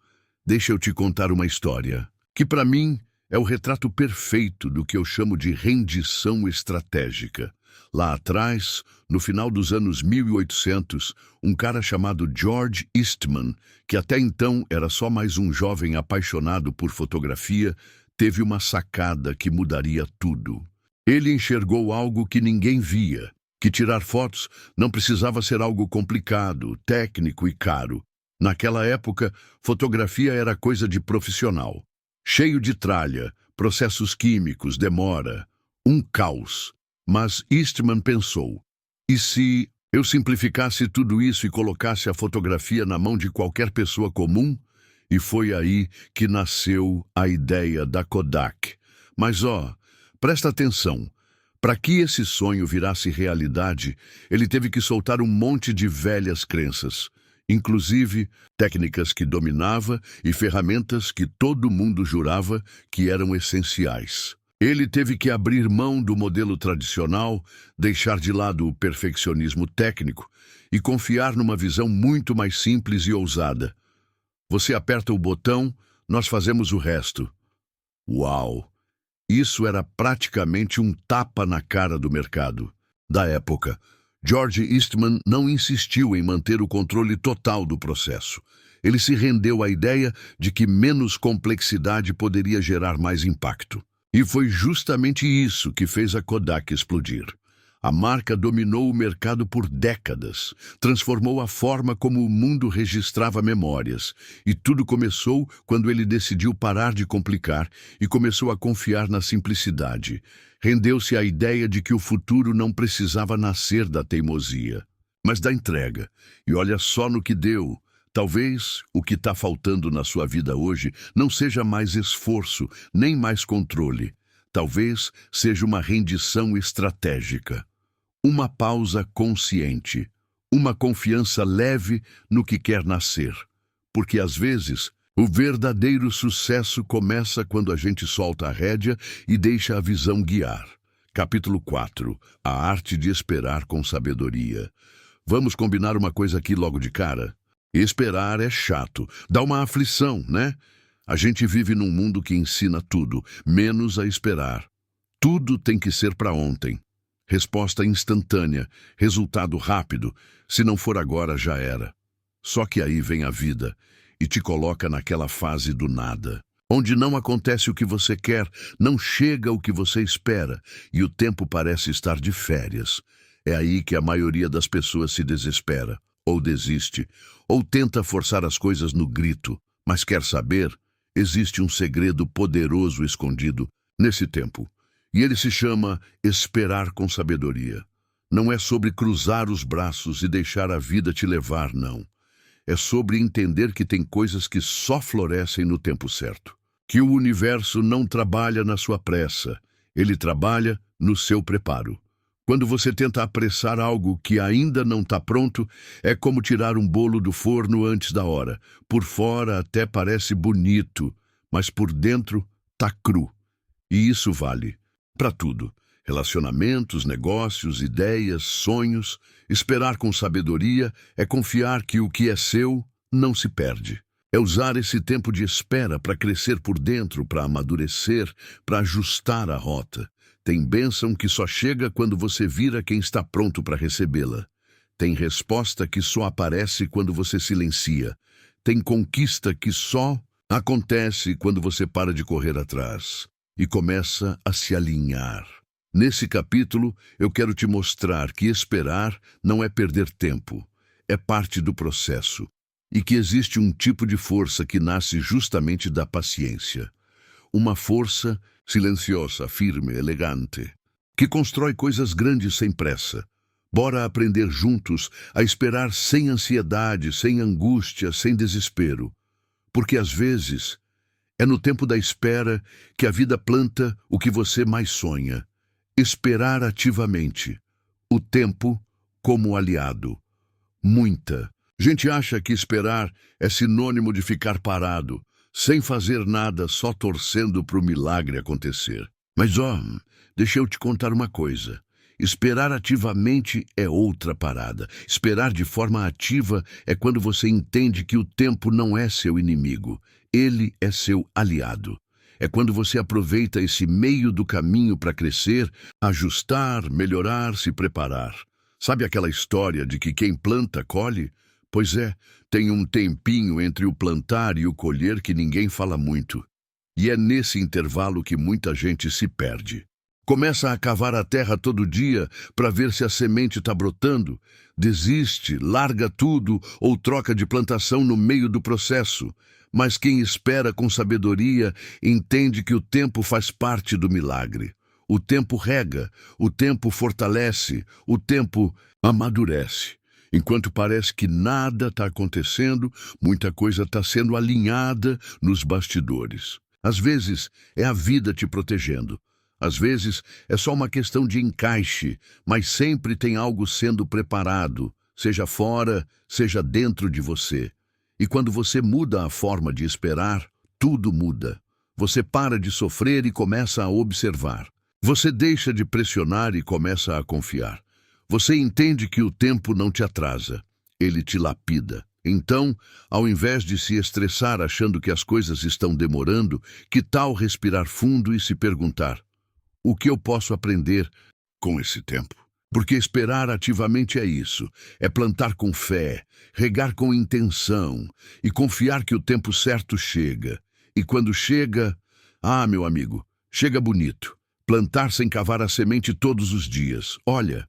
Deixa eu te contar uma história, que para mim é o retrato perfeito do que eu chamo de rendição estratégica. Lá atrás, no final dos anos 1800, um cara chamado George Eastman, que até então era só mais um jovem apaixonado por fotografia, teve uma sacada que mudaria tudo. Ele enxergou algo que ninguém via, que tirar fotos não precisava ser algo complicado, técnico e caro. Naquela época, fotografia era coisa de profissional. Cheio de tralha, processos químicos, demora, um caos. Mas Eastman pensou, e se eu simplificasse tudo isso e colocasse a fotografia na mão de qualquer pessoa comum? E foi aí que nasceu a ideia da Kodak. Mas presta atenção. Para que esse sonho virasse realidade, ele teve que soltar um monte de velhas crenças, inclusive técnicas que dominava e ferramentas que todo mundo jurava que eram essenciais. Ele teve que abrir mão do modelo tradicional, deixar de lado o perfeccionismo técnico e confiar numa visão muito mais simples e ousada. Você aperta o botão, nós fazemos o resto. Uau! Isso era praticamente um tapa na cara do mercado. Da época, George Eastman não insistiu em manter o controle total do processo. Ele se rendeu à ideia de que menos complexidade poderia gerar mais impacto. E foi justamente isso que fez a Kodak explodir. A marca dominou o mercado por décadas, transformou a forma como o mundo registrava memórias. E tudo começou quando ele decidiu parar de complicar e começou a confiar na simplicidade. Rendeu-se à ideia de que o futuro não precisava nascer da teimosia, mas da entrega. E olha só no que deu. Talvez o que está faltando na sua vida hoje não seja mais esforço, nem mais controle. Talvez seja uma rendição estratégica. Uma pausa consciente, uma confiança leve no que quer nascer. Porque, às vezes, o verdadeiro sucesso começa quando a gente solta a rédea e deixa a visão guiar. Capítulo 4. A arte de esperar com sabedoria. Vamos combinar uma coisa aqui logo de cara? Esperar é chato, dá uma aflição, né? A gente vive num mundo que ensina tudo, menos a esperar. Tudo tem que ser para ontem. Resposta instantânea, resultado rápido, se não for agora já era. Só que aí vem a vida e te coloca naquela fase do nada, onde não acontece o que você quer, não chega o que você espera e o tempo parece estar de férias. É aí que a maioria das pessoas se desespera, ou desiste, ou tenta forçar as coisas no grito. Mas quer saber? Existe um segredo poderoso escondido nesse tempo. E ele se chama esperar com sabedoria. Não é sobre cruzar os braços e deixar a vida te levar, não. É sobre entender que tem coisas que só florescem no tempo certo. Que o universo não trabalha na sua pressa, ele trabalha no seu preparo. Quando você tenta apressar algo que ainda não está pronto, é como tirar um bolo do forno antes da hora. Por fora até parece bonito, mas por dentro tá cru. E isso vale para tudo. Relacionamentos, negócios, ideias, sonhos. Esperar com sabedoria é confiar que o que é seu não se perde. É usar esse tempo de espera para crescer por dentro, para amadurecer, para ajustar a rota. Tem bênção que só chega quando você vira quem está pronto para recebê-la. Tem resposta que só aparece quando você silencia. Tem conquista que só acontece quando você para de correr atrás e começa a se alinhar. Nesse capítulo, eu quero te mostrar que esperar não é perder tempo, é parte do processo, e que existe um tipo de força que nasce justamente da paciência. Uma força silenciosa, firme, elegante, que constrói coisas grandes sem pressa. Bora aprender juntos a esperar sem ansiedade, sem angústia, sem desespero. Porque às vezes é no tempo da espera que a vida planta o que você mais sonha. Esperar ativamente. O tempo como aliado. Muita gente acha que esperar é sinônimo de ficar parado, sem fazer nada, só torcendo para o milagre acontecer. Mas deixa eu te contar uma coisa. Esperar ativamente é outra parada. Esperar de forma ativa é quando você entende que o tempo não é seu inimigo. Ele é seu aliado. É quando você aproveita esse meio do caminho para crescer, ajustar, melhorar, se preparar. Sabe aquela história de que quem planta, colhe? Pois é, tem um tempinho entre o plantar e o colher que ninguém fala muito. E é nesse intervalo que muita gente se perde. Começa a cavar a terra todo dia para ver se a semente está brotando. Desiste, larga tudo ou troca de plantação no meio do processo. Mas quem espera com sabedoria entende que o tempo faz parte do milagre. O tempo rega, o tempo fortalece, o tempo amadurece. Enquanto parece que nada está acontecendo, muita coisa está sendo alinhada nos bastidores. Às vezes é a vida te protegendo. Às vezes é só uma questão de encaixe, mas sempre tem algo sendo preparado, seja fora, seja dentro de você. E quando você muda a forma de esperar, tudo muda. Você para de sofrer e começa a observar. Você deixa de pressionar e começa a confiar. Você entende que o tempo não te atrasa, ele te lapida. Então, ao invés de se estressar achando que as coisas estão demorando, que tal respirar fundo e se perguntar: o que eu posso aprender com esse tempo? Porque esperar ativamente é isso, é plantar com fé, regar com intenção e confiar que o tempo certo chega. E quando chega, meu amigo, chega bonito. Plantar sem cavar a semente todos os dias. Olha,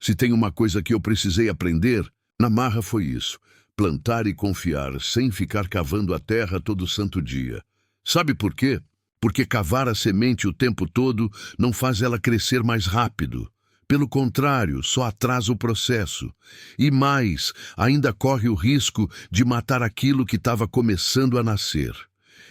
se tem uma coisa que eu precisei aprender, na marra foi isso. Plantar e confiar, sem ficar cavando a terra todo santo dia. Sabe por quê? Porque cavar a semente o tempo todo não faz ela crescer mais rápido. Pelo contrário, só atrasa o processo. E mais, ainda corre o risco de matar aquilo que estava começando a nascer.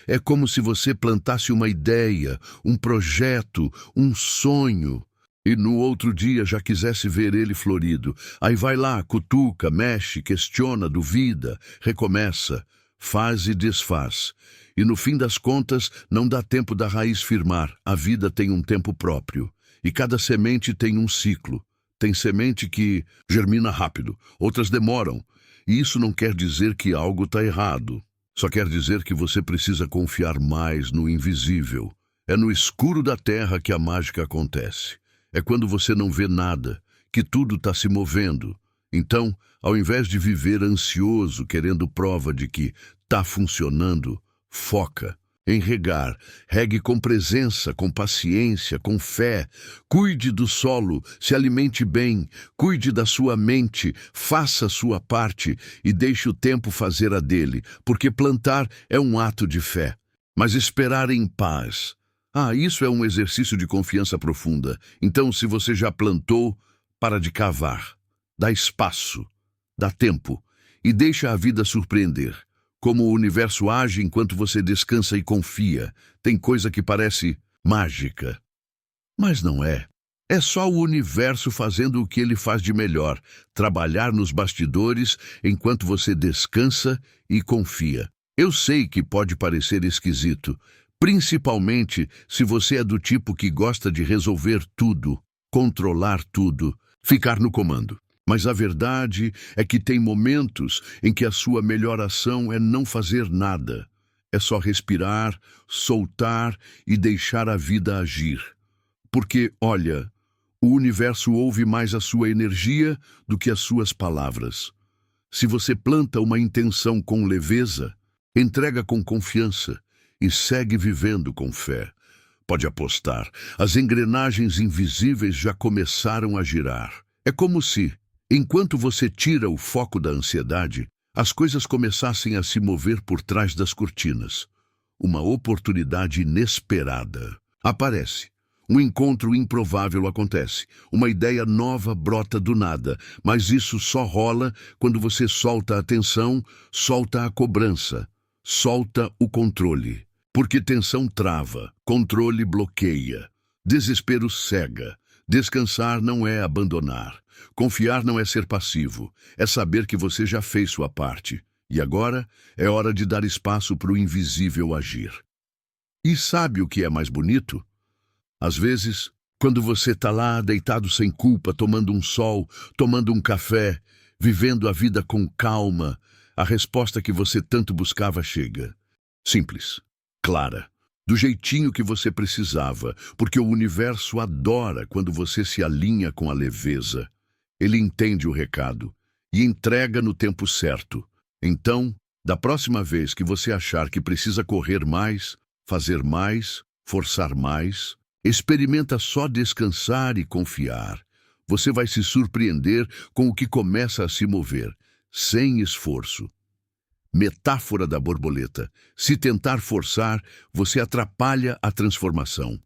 É como se você plantasse uma ideia, um projeto, um sonho, e no outro dia já quisesse ver ele florido. Aí vai lá, cutuca, mexe, questiona, duvida, recomeça, faz e desfaz. E no fim das contas, não dá tempo da raiz firmar. A vida tem um tempo próprio. E cada semente tem um ciclo. Tem semente que germina rápido, outras demoram. E isso não quer dizer que algo está errado. Só quer dizer que você precisa confiar mais no invisível. É no escuro da terra que a mágica acontece. É quando você não vê nada, que tudo está se movendo. Então, ao invés de viver ansioso, querendo prova de que está funcionando, foca em regar. Regue com presença, com paciência, com fé. Cuide do solo, se alimente bem. Cuide da sua mente, faça a sua parte e deixe o tempo fazer a dele, porque plantar é um ato de fé. Mas esperar em paz. Isso é um exercício de confiança profunda. Então, se você já plantou, para de cavar. Dá espaço, dá tempo e deixa a vida surpreender. Como o universo age enquanto você descansa e confia. Tem coisa que parece mágica, mas não é. É só o universo fazendo o que ele faz de melhor, trabalhar nos bastidores enquanto você descansa e confia. Eu sei que pode parecer esquisito, principalmente se você é do tipo que gosta de resolver tudo, controlar tudo, ficar no comando. Mas a verdade é que tem momentos em que a sua melhor ação é não fazer nada. É só respirar, soltar e deixar a vida agir. Porque, olha, o universo ouve mais a sua energia do que as suas palavras. Se você planta uma intenção com leveza, entrega com confiança e segue vivendo com fé, pode apostar, as engrenagens invisíveis já começaram a girar. É como se, enquanto você tira o foco da ansiedade, as coisas começassem a se mover por trás das cortinas. Uma oportunidade inesperada aparece. Um encontro improvável acontece. Uma ideia nova brota do nada, mas isso só rola quando você solta a tensão, solta a cobrança, solta o controle. Porque tensão trava, controle bloqueia, desespero cega. Descansar não é abandonar. Confiar não é ser passivo. É saber que você já fez sua parte. E agora é hora de dar espaço para o invisível agir. E sabe o que é mais bonito? Às vezes, quando você está lá deitado sem culpa, tomando um sol, tomando um café, vivendo a vida com calma, a resposta que você tanto buscava chega. Simples, clara, do jeitinho que você precisava, porque o universo adora quando você se alinha com a leveza. Ele entende o recado e entrega no tempo certo. Então, da próxima vez que você achar que precisa correr mais, fazer mais, forçar mais, experimenta só descansar e confiar. Você vai se surpreender com o que começa a se mover, sem esforço. Metáfora da borboleta. Se tentar forçar, você atrapalha a transformação.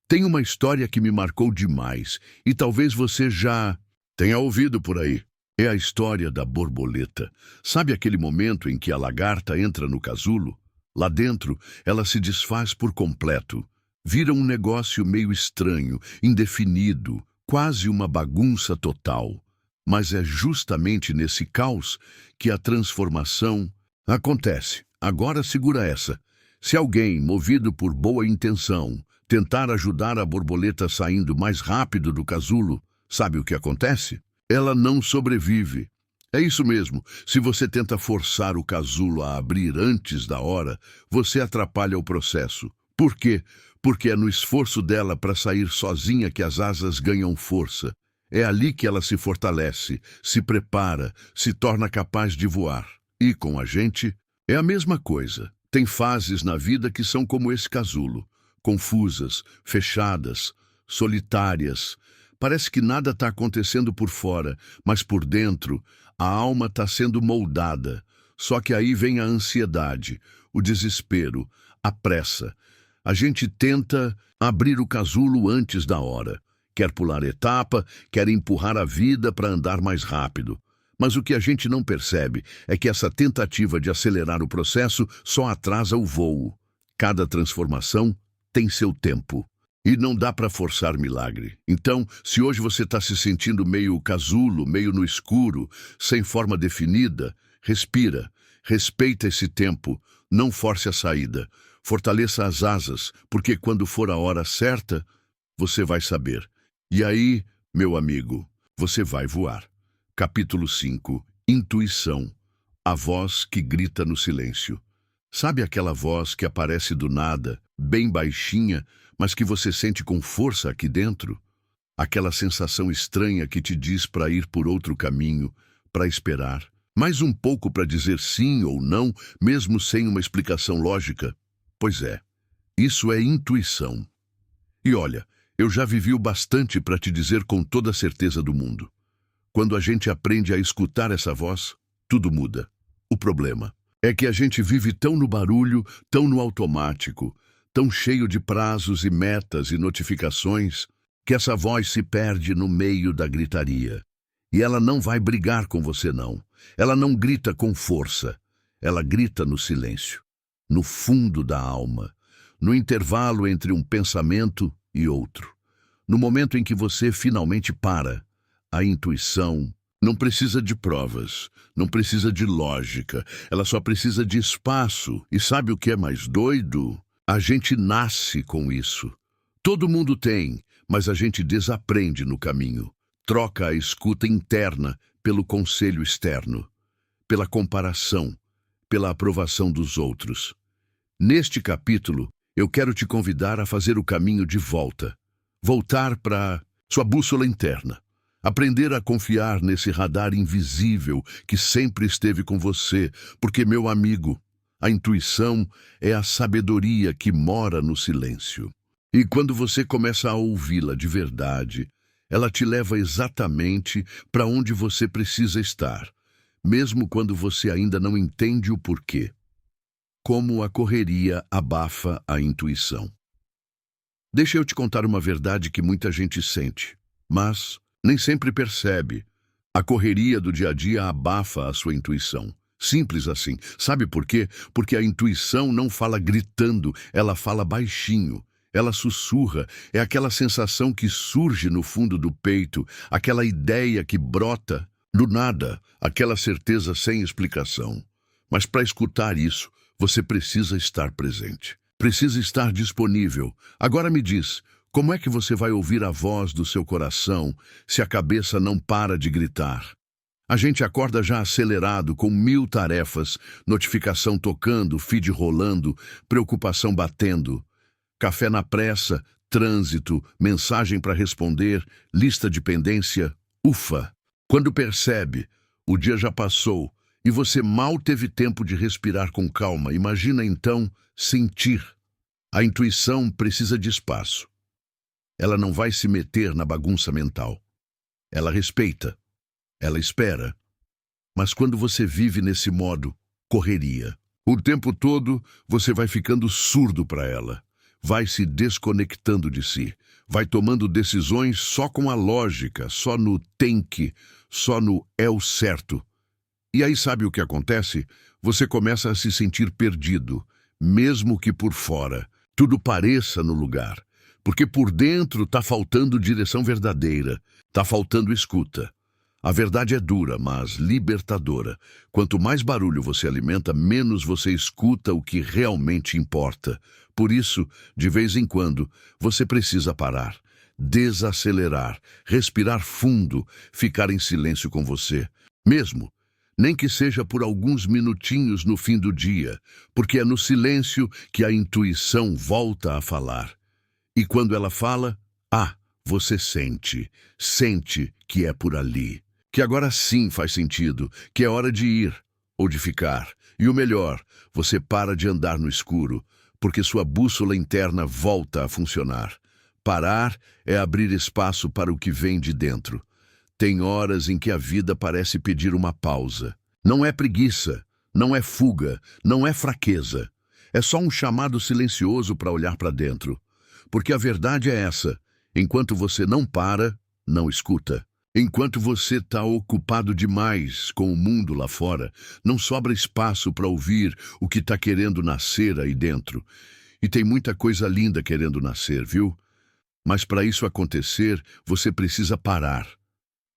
Tem uma história que me marcou demais, e talvez você já tenha ouvido por aí. É a história da borboleta. Sabe aquele momento em que a lagarta entra no casulo? Lá dentro, ela se desfaz por completo. Vira um negócio meio estranho, indefinido, quase uma bagunça total. Mas é justamente nesse caos que a transformação acontece. Agora segura essa. Se alguém, movido por boa intenção, tentar ajudar a borboleta saindo mais rápido do casulo, sabe o que acontece? Ela não sobrevive. É isso mesmo. Se você tenta forçar o casulo a abrir antes da hora, você atrapalha o processo. Por quê? Porque é no esforço dela para sair sozinha que as asas ganham força. É ali que ela se fortalece, se prepara, se torna capaz de voar. E com a gente, é a mesma coisa. Tem fases na vida que são como esse casulo. Confusas, fechadas, solitárias. Parece que nada está acontecendo por fora, mas por dentro, a alma está sendo moldada. Só que aí vem a ansiedade, o desespero, a pressa. A gente tenta abrir o casulo antes da hora. Quer pular etapa, quer empurrar a vida para andar mais rápido. Mas o que a gente não percebe é que essa tentativa de acelerar o processo só atrasa o voo. Cada transformação tem seu tempo. E não dá para forçar milagre. Então, se hoje você está se sentindo meio casulo, meio no escuro, sem forma definida, respira, respeita esse tempo, não force a saída. Fortaleça as asas, porque quando for a hora certa, você vai saber. E aí, meu amigo, você vai voar. Capítulo 5. Intuição. A voz que grita no silêncio. Sabe aquela voz que aparece do nada, bem baixinha, mas que você sente com força aqui dentro? Aquela sensação estranha que te diz para ir por outro caminho, para esperar. Mais um pouco para dizer sim ou não, mesmo sem uma explicação lógica. Pois é, isso é intuição. E olha, eu já vivi o bastante para te dizer com toda a certeza do mundo. Quando a gente aprende a escutar essa voz, tudo muda. O problema é que a gente vive tão no barulho, tão no automático, tão cheio de prazos e metas e notificações, que essa voz se perde no meio da gritaria. E ela não vai brigar com você, não. Ela não grita com força. Ela grita no silêncio, no fundo da alma, no intervalo entre um pensamento e outro, No momento em que você finalmente para, a intuição não precisa de provas, não precisa de lógica, ela só precisa de espaço. E sabe o que é mais doido? A gente nasce com isso. Todo mundo tem, mas a gente desaprende no caminho. Troca a escuta interna pelo conselho externo, pela comparação, pela aprovação dos outros. Neste capítulo, eu quero te convidar a fazer o caminho de volta. Voltar para sua bússola interna. Aprender a confiar nesse radar invisível que sempre esteve com você, porque, meu amigo, a intuição é a sabedoria que mora no silêncio. E quando você começa a ouvi-la de verdade, ela te leva exatamente para onde você precisa estar, mesmo quando você ainda não entende o porquê. Como a correria abafa a intuição. Deixa eu te contar uma verdade que muita gente sente, mas nem sempre percebe. A correria do dia a dia abafa a sua intuição. Simples assim. Sabe por quê? Porque a intuição não fala gritando, ela fala baixinho. Ela sussurra, é aquela sensação que surge no fundo do peito, aquela ideia que brota do nada, aquela certeza sem explicação. Mas para escutar isso, você precisa estar presente. Precisa estar disponível. Agora me diz, como é que você vai ouvir a voz do seu coração se a cabeça não para de gritar? A gente acorda já acelerado, com 1000 tarefas, notificação tocando, feed rolando, preocupação batendo. Café na pressa, trânsito, mensagem para responder, lista de pendência, ufa! Quando percebe, o dia já passou e você mal teve tempo de respirar com calma. Imagina então sentir. A intuição precisa de espaço. Ela não vai se meter na bagunça mental. Ela respeita, ela espera. Mas quando você vive nesse modo, correria, o tempo todo você vai ficando surdo para ela. Vai se desconectando de si, vai tomando decisões só com a lógica, só no tem que, só no é o certo. E aí sabe o que acontece? Você começa a se sentir perdido, mesmo que por fora tudo pareça no lugar, porque por dentro está faltando direção verdadeira, está faltando escuta. A verdade é dura, mas libertadora. Quanto mais barulho você alimenta, menos você escuta o que realmente importa. Por isso, de vez em quando, você precisa parar, desacelerar, respirar fundo, ficar em silêncio com você. Mesmo, nem que seja por alguns minutinhos no fim do dia, porque é no silêncio que a intuição volta a falar. E quando ela fala, você sente que é por ali. Que agora sim faz sentido, que é hora de ir ou de ficar. E o melhor, você para de andar no escuro, porque sua bússola interna volta a funcionar. Parar é abrir espaço para o que vem de dentro. Tem horas em que a vida parece pedir uma pausa. Não é preguiça, não é fuga, não é fraqueza. É só um chamado silencioso para olhar para dentro. Porque a verdade é essa, enquanto você não para, não escuta. Enquanto você está ocupado demais com o mundo lá fora, não sobra espaço para ouvir o que está querendo nascer aí dentro. E tem muita coisa linda querendo nascer, viu? Mas para isso acontecer, você precisa parar.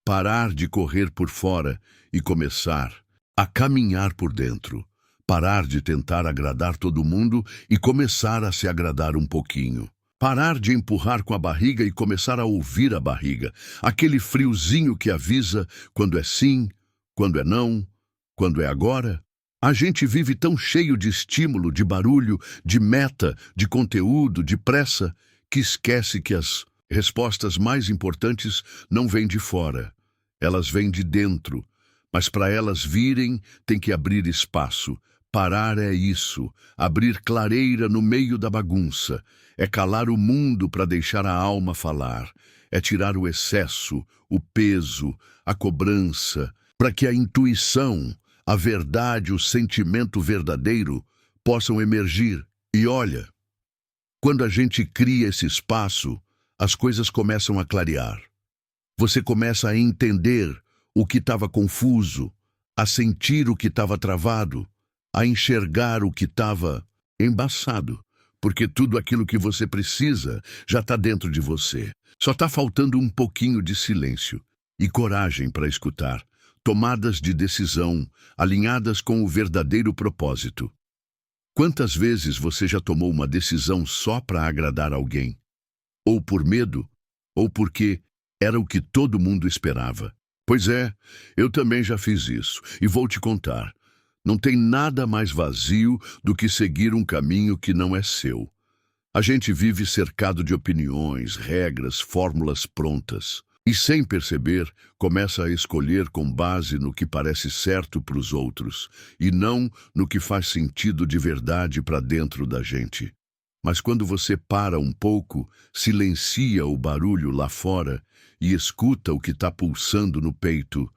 Parar de correr por fora e começar a caminhar por dentro. Parar de tentar agradar todo mundo e começar a se agradar um pouquinho. Parar de empurrar com a barriga e começar a ouvir a barriga. Aquele friozinho que avisa quando é sim, quando é não, quando é agora. A gente vive tão cheio de estímulo, de barulho, de meta, de conteúdo, de pressa, que esquece que as respostas mais importantes não vêm de fora. Elas vêm de dentro. Mas para elas virem, tem que abrir espaço. Parar é isso, abrir clareira no meio da bagunça. É calar o mundo para deixar a alma falar. É tirar o excesso, o peso, a cobrança, para que a intuição, a verdade, o sentimento verdadeiro possam emergir. E olha, quando a gente cria esse espaço, as coisas começam a clarear. Você começa a entender o que estava confuso, a sentir o que estava travado, a enxergar o que estava embaçado. Porque tudo aquilo que você precisa já está dentro de você. Só está faltando um pouquinho de silêncio e coragem para escutar, tomadas de decisão, alinhadas com o verdadeiro propósito. Quantas vezes você já tomou uma decisão só para agradar alguém? Ou por medo, ou porque era o que todo mundo esperava? Pois é, eu também já fiz isso, e vou te contar. Não tem nada mais vazio do que seguir um caminho que não é seu. A gente vive cercado de opiniões, regras, fórmulas prontas. E sem perceber, começa a escolher com base no que parece certo para os outros, e não no que faz sentido de verdade para dentro da gente. Mas quando você para um pouco, silencia o barulho lá fora e escuta o que está pulsando no peito,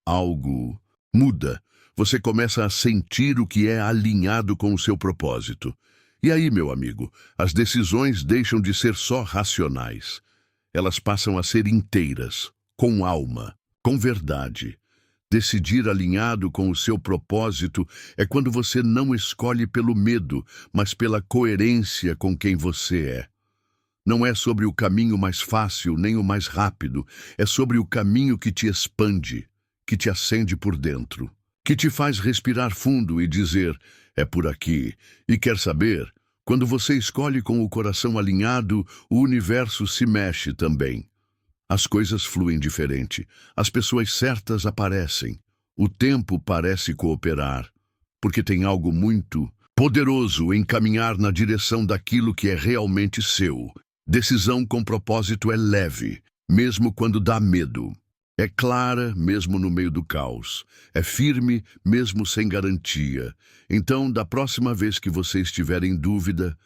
algo muda. Você começa a sentir o que é alinhado com o seu propósito. E aí, meu amigo, as decisões deixam de ser só racionais. Elas passam a ser inteiras, com alma, com verdade. Decidir alinhado com o seu propósito é quando você não escolhe pelo medo, mas pela coerência com quem você é. Não é sobre o caminho mais fácil nem o mais rápido, é sobre o caminho que te expande, que te acende por dentro, que te faz respirar fundo e dizer, é por aqui. E quer saber? Quando você escolhe com o coração alinhado, o universo se mexe também. As coisas fluem diferente, as pessoas certas aparecem, o tempo parece cooperar, porque tem algo muito poderoso em caminhar na direção daquilo que é realmente seu. Decisão com propósito é leve, mesmo quando dá medo. É clara, mesmo no meio do caos. É firme, mesmo sem garantia. Então, da próxima vez que você estiver em dúvida,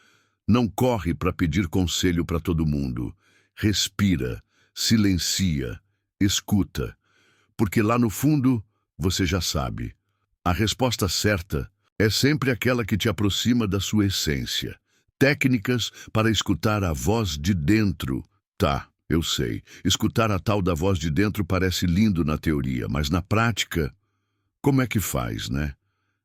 não corre para pedir conselho para todo mundo. Respira, silencia, escuta. Porque lá no fundo, você já sabe. A resposta certa é sempre aquela que te aproxima da sua essência. Técnicas para escutar a voz de dentro. Tá. Eu sei, escutar a tal da voz de dentro parece lindo na teoria, mas na prática, como é que faz, né?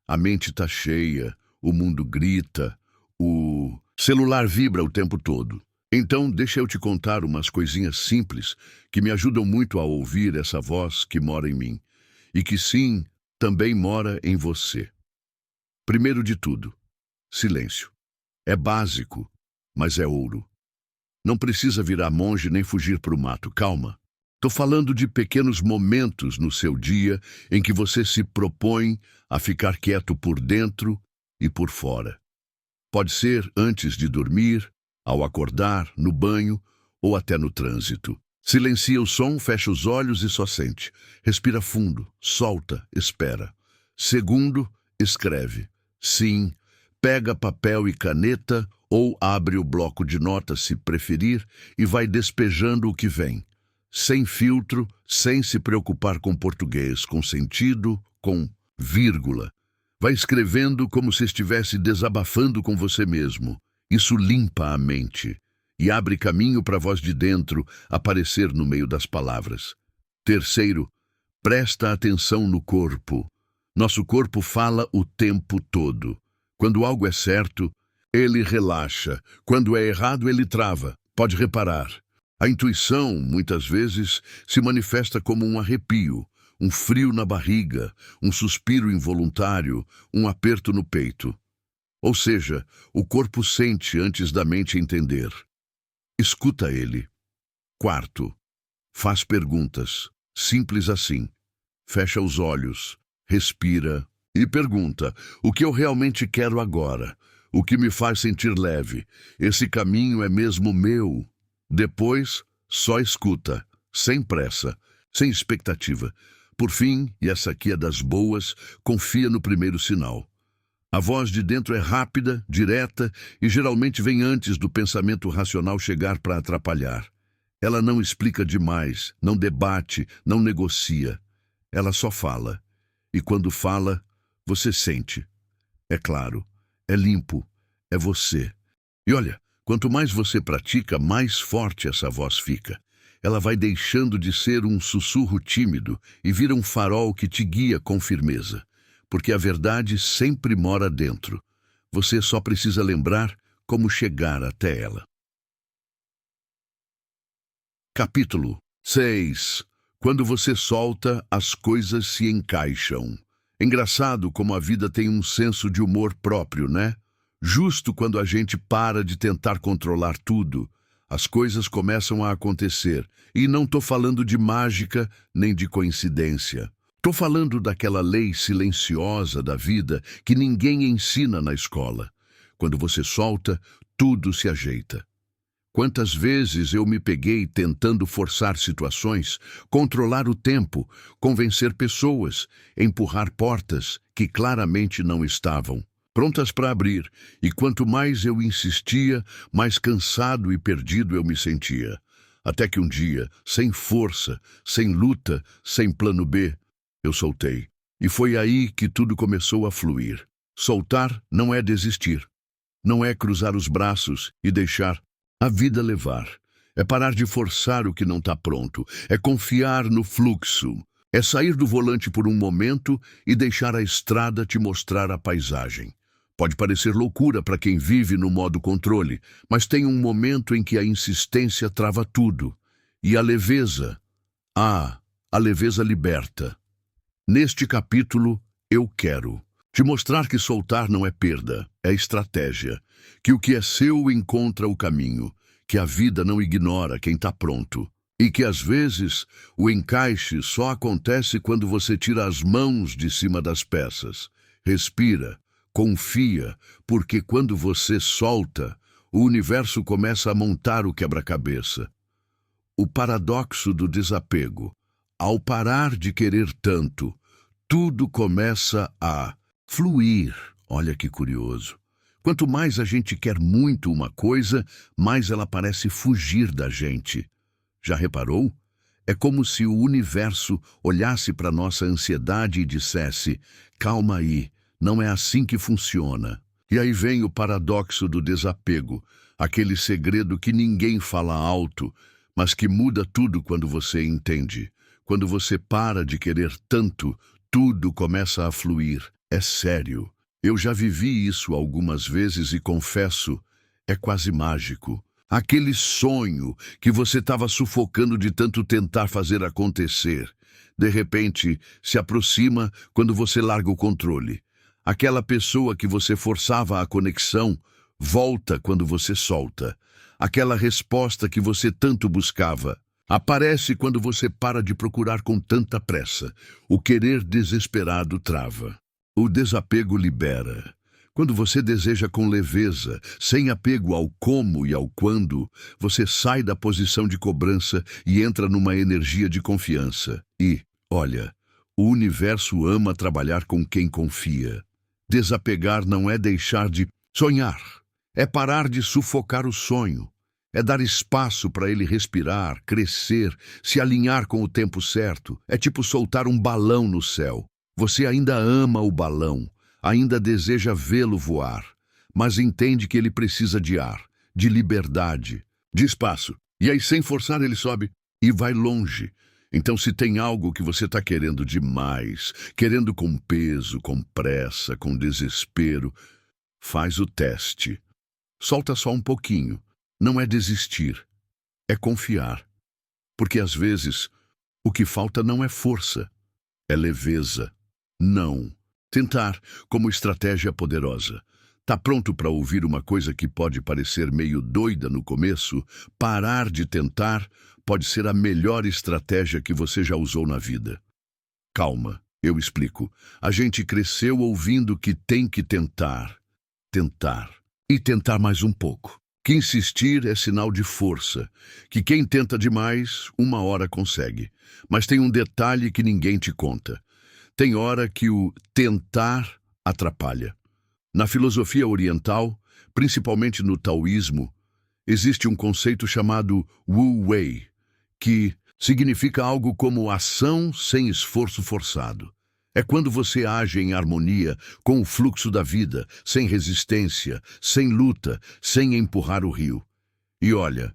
A mente tá cheia, o mundo grita, o celular vibra o tempo todo. Então, deixa eu te contar umas coisinhas simples que me ajudam muito a ouvir essa voz que mora em mim e que sim, também mora em você. Primeiro de tudo, silêncio. É básico, mas é ouro. Não precisa virar monge nem fugir para o mato, calma. Tô falando de pequenos momentos no seu dia em que você se propõe a ficar quieto por dentro e por fora. Pode ser antes de dormir, ao acordar, no banho ou até no trânsito. Silencia o som, fecha os olhos e só sente. Respira fundo, solta, espera. Segundo, escreve. Sim, pega papel e caneta ou abre o bloco de notas se preferir e vai despejando o que vem. Sem filtro, sem se preocupar com português, com sentido, com vírgula. Vai escrevendo como se estivesse desabafando com você mesmo. Isso limpa a mente e abre caminho para a voz de dentro aparecer no meio das palavras. Terceiro, presta atenção no corpo. Nosso corpo fala o tempo todo. Quando algo é certo, ele relaxa. Quando é errado, ele trava. Pode reparar. A intuição, muitas vezes, se manifesta como um arrepio, um frio na barriga, um suspiro involuntário, um aperto no peito. Ou seja, o corpo sente antes da mente entender. Escuta ele. Quarto, faz perguntas. Simples assim. Fecha os olhos, respira e pergunta: o que eu realmente quero agora? O que me faz sentir leve? Esse caminho é mesmo meu? Depois, só escuta, sem pressa, sem expectativa. Por fim, e essa aqui é das boas, confia no primeiro sinal. A voz de dentro é rápida, direta e geralmente vem antes do pensamento racional chegar para atrapalhar. Ela não explica demais, não debate, não negocia. Ela só fala. E quando fala, você sente. É claro, é limpo, é você. E olha, quanto mais você pratica, mais forte essa voz fica. Ela vai deixando de ser um sussurro tímido e vira um farol que te guia com firmeza. Porque a verdade sempre mora dentro. Você só precisa lembrar como chegar até ela. Capítulo 6. Quando você solta, as coisas se encaixam. Engraçado como a vida tem um senso de humor próprio, né? Justo quando a gente para de tentar controlar tudo, as coisas começam a acontecer. E não tô falando de mágica nem de coincidência. Tô falando daquela lei silenciosa da vida que ninguém ensina na escola. Quando você solta, tudo se ajeita. Quantas vezes eu me peguei tentando forçar situações, controlar o tempo, convencer pessoas, empurrar portas que claramente não estavam prontas para abrir, e quanto mais eu insistia, mais cansado e perdido eu me sentia. Até que um dia, sem força, sem luta, sem plano B, eu soltei. E foi aí que tudo começou a fluir. Soltar não é desistir. Não é cruzar os braços e deixar a vida levar. É parar de forçar o que não está pronto. É confiar no fluxo. É sair do volante por um momento e deixar a estrada te mostrar a paisagem. Pode parecer loucura para quem vive no modo controle, mas tem um momento em que a insistência trava tudo. E a leveza, a leveza liberta. Neste capítulo, eu quero te mostrar que soltar não é perda, é estratégia. Que o que é seu encontra o caminho, que a vida não ignora quem está pronto. E que às vezes o encaixe só acontece quando você tira as mãos de cima das peças. Respira. Confia, porque quando você solta, o universo começa a montar o quebra-cabeça. O paradoxo do desapego. Ao parar de querer tanto, tudo começa a fluir. Olha que curioso. Quanto mais a gente quer muito uma coisa, mais ela parece fugir da gente. Já reparou? É como se o universo olhasse para nossa ansiedade e dissesse: calma aí. Não é assim que funciona. E aí vem o paradoxo do desapego, aquele segredo que ninguém fala alto, mas que muda tudo quando você entende. Quando você para de querer tanto, tudo começa a fluir. É sério. Eu já vivi isso algumas vezes e confesso, é quase mágico. Aquele sonho que você estava sufocando de tanto tentar fazer acontecer, de repente se aproxima quando você larga o controle. Aquela pessoa que você forçava a conexão volta quando você solta. Aquela resposta que você tanto buscava aparece quando você para de procurar com tanta pressa. O querer desesperado trava. O desapego libera. Quando você deseja com leveza, sem apego ao como e ao quando, você sai da posição de cobrança e entra numa energia de confiança. E, olha, o universo ama trabalhar com quem confia. Desapegar não é deixar de sonhar, é parar de sufocar o sonho, é dar espaço para ele respirar, crescer, se alinhar com o tempo certo. É tipo soltar um balão no céu. Você ainda ama o balão, ainda deseja vê-lo voar, mas entende que ele precisa de ar, de liberdade, de espaço. E aí, sem forçar, ele sobe e vai longe. Então, se tem algo que você está querendo demais, querendo com peso, com pressa, com desespero, faz o teste. Solta só um pouquinho. Não é desistir, é confiar. Porque às vezes o que falta não é força, é leveza. Não. Tentar como estratégia poderosa. Tá pronto para ouvir uma coisa que pode parecer meio doida no começo? Parar de tentar pode ser a melhor estratégia que você já usou na vida. Calma, eu explico. A gente cresceu ouvindo que tem que tentar, tentar e tentar mais um pouco. Que insistir é sinal de força, que quem tenta demais, uma hora consegue. Mas tem um detalhe que ninguém te conta. Tem hora que o tentar atrapalha. Na filosofia oriental, principalmente no taoísmo, existe um conceito chamado Wu Wei, que significa algo como ação sem esforço forçado. É quando você age em harmonia com o fluxo da vida, sem resistência, sem luta, sem empurrar o rio. E olha,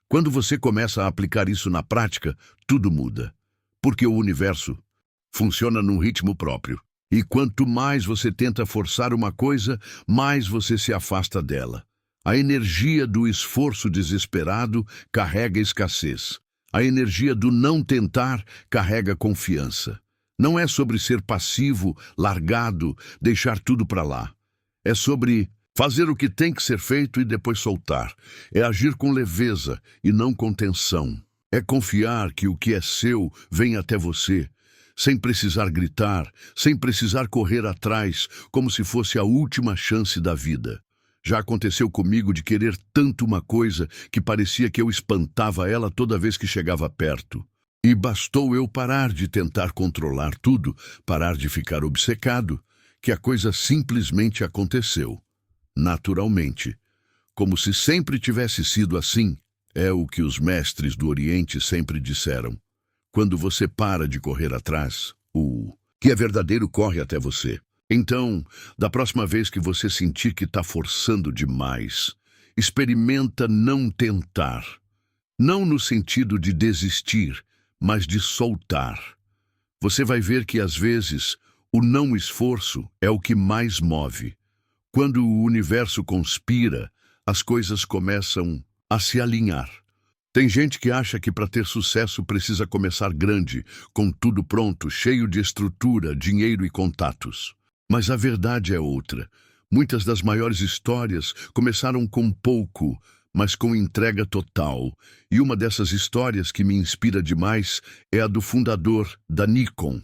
quando você começa a aplicar isso na prática, tudo muda. Porque o universo funciona num ritmo próprio. E quanto mais você tenta forçar uma coisa, mais você se afasta dela. A energia do esforço desesperado carrega escassez. A energia do não tentar carrega confiança. Não é sobre ser passivo, largado, deixar tudo para lá. É sobre fazer o que tem que ser feito e depois soltar. É agir com leveza e não com tensão. É confiar que o que é seu vem até você, sem precisar gritar, sem precisar correr atrás, como se fosse a última chance da vida. Já aconteceu comigo de querer tanto uma coisa que parecia que eu espantava ela toda vez que chegava perto. E bastou eu parar de tentar controlar tudo, parar de ficar obcecado, que a coisa simplesmente aconteceu. Naturalmente. Como se sempre tivesse sido assim. É o que os mestres do Oriente sempre disseram. Quando você para de correr atrás, o que é verdadeiro corre até você. Então, da próxima vez que você sentir que está forçando demais, experimenta não tentar. Não no sentido de desistir, mas de soltar. Você vai ver que, às vezes, o não esforço é o que mais move. Quando o universo conspira, as coisas começam a se alinhar. Tem gente que acha que para ter sucesso precisa começar grande, com tudo pronto, cheio de estrutura, dinheiro e contatos. Mas a verdade é outra. Muitas das maiores histórias começaram com pouco, mas com entrega total. E uma dessas histórias que me inspira demais é a do fundador da Nikon.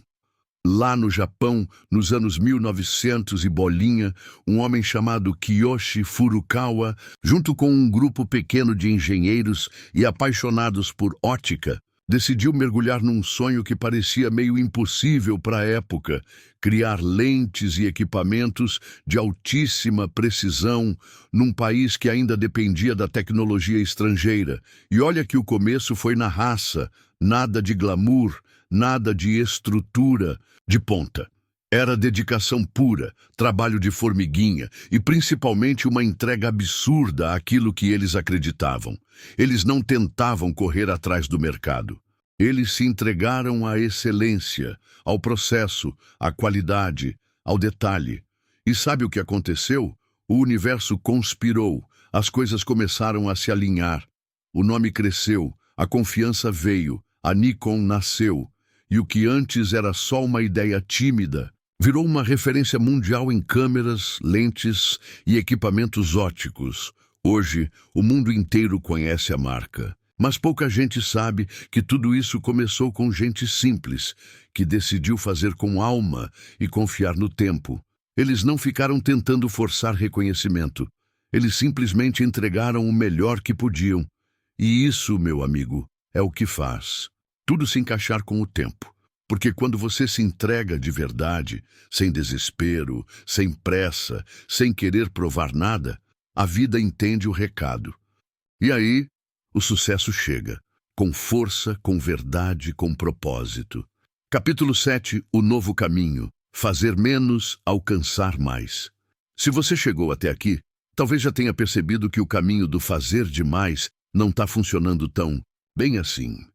Lá no Japão, nos anos 1900 e bolinha, um homem chamado Kiyoshi Furukawa, junto com um grupo pequeno de engenheiros e apaixonados por ótica, decidiu mergulhar num sonho que parecia meio impossível para a época, criar lentes e equipamentos de altíssima precisão num país que ainda dependia da tecnologia estrangeira. E olha que o começo foi na raça, nada de glamour, nada de estrutura de ponta. Era dedicação pura, trabalho de formiguinha e principalmente uma entrega absurda àquilo que eles acreditavam. Eles não tentavam correr atrás do mercado. Eles se entregaram à excelência, ao processo, à qualidade, ao detalhe. E sabe o que aconteceu? O universo conspirou, as coisas começaram a se alinhar. O nome cresceu, a confiança veio, a Nikon nasceu. E o que antes era só uma ideia tímida, virou uma referência mundial em câmeras, lentes e equipamentos óticos. Hoje, o mundo inteiro conhece a marca. Mas pouca gente sabe que tudo isso começou com gente simples, que decidiu fazer com alma e confiar no tempo. Eles não ficaram tentando forçar reconhecimento. Eles simplesmente entregaram o melhor que podiam. E isso, meu amigo, é o que faz tudo se encaixar com o tempo. Porque quando você se entrega de verdade, sem desespero, sem pressa, sem querer provar nada, a vida entende o recado. E aí, o sucesso chega, com força, com verdade, com propósito. Capítulo 7, O Novo Caminho. Fazer menos, alcançar mais. Se você chegou até aqui, talvez já tenha percebido que o caminho do fazer demais não está funcionando tão bem assim.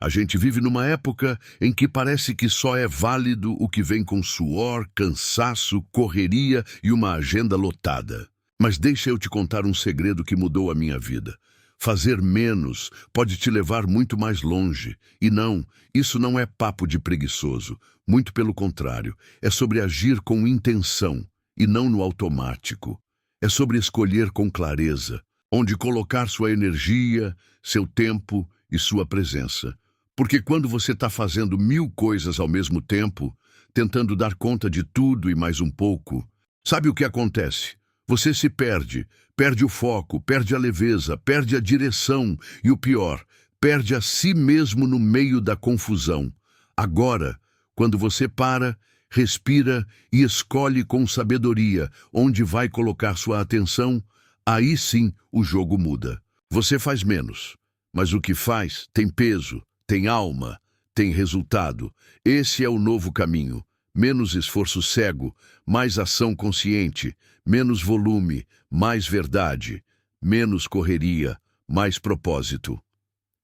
A gente vive numa época em que parece que só é válido o que vem com suor, cansaço, correria e uma agenda lotada. Mas deixa eu te contar um segredo que mudou a minha vida. Fazer menos pode te levar muito mais longe. E não, isso não é papo de preguiçoso. Muito pelo contrário, é sobre agir com intenção e não no automático. É sobre escolher com clareza, onde colocar sua energia, seu tempo e sua presença. Porque quando você está fazendo 1000 coisas ao mesmo tempo, tentando dar conta de tudo e mais um pouco, sabe o que acontece? Você se perde, perde o foco, perde a leveza, perde a direção e o pior, perde a si mesmo no meio da confusão. Agora, quando você para, respira e escolhe com sabedoria onde vai colocar sua atenção, aí sim o jogo muda. Você faz menos, mas o que faz tem peso, tem alma, tem resultado. Esse é o novo caminho. Menos esforço cego, mais ação consciente, menos volume, mais verdade, menos correria, mais propósito.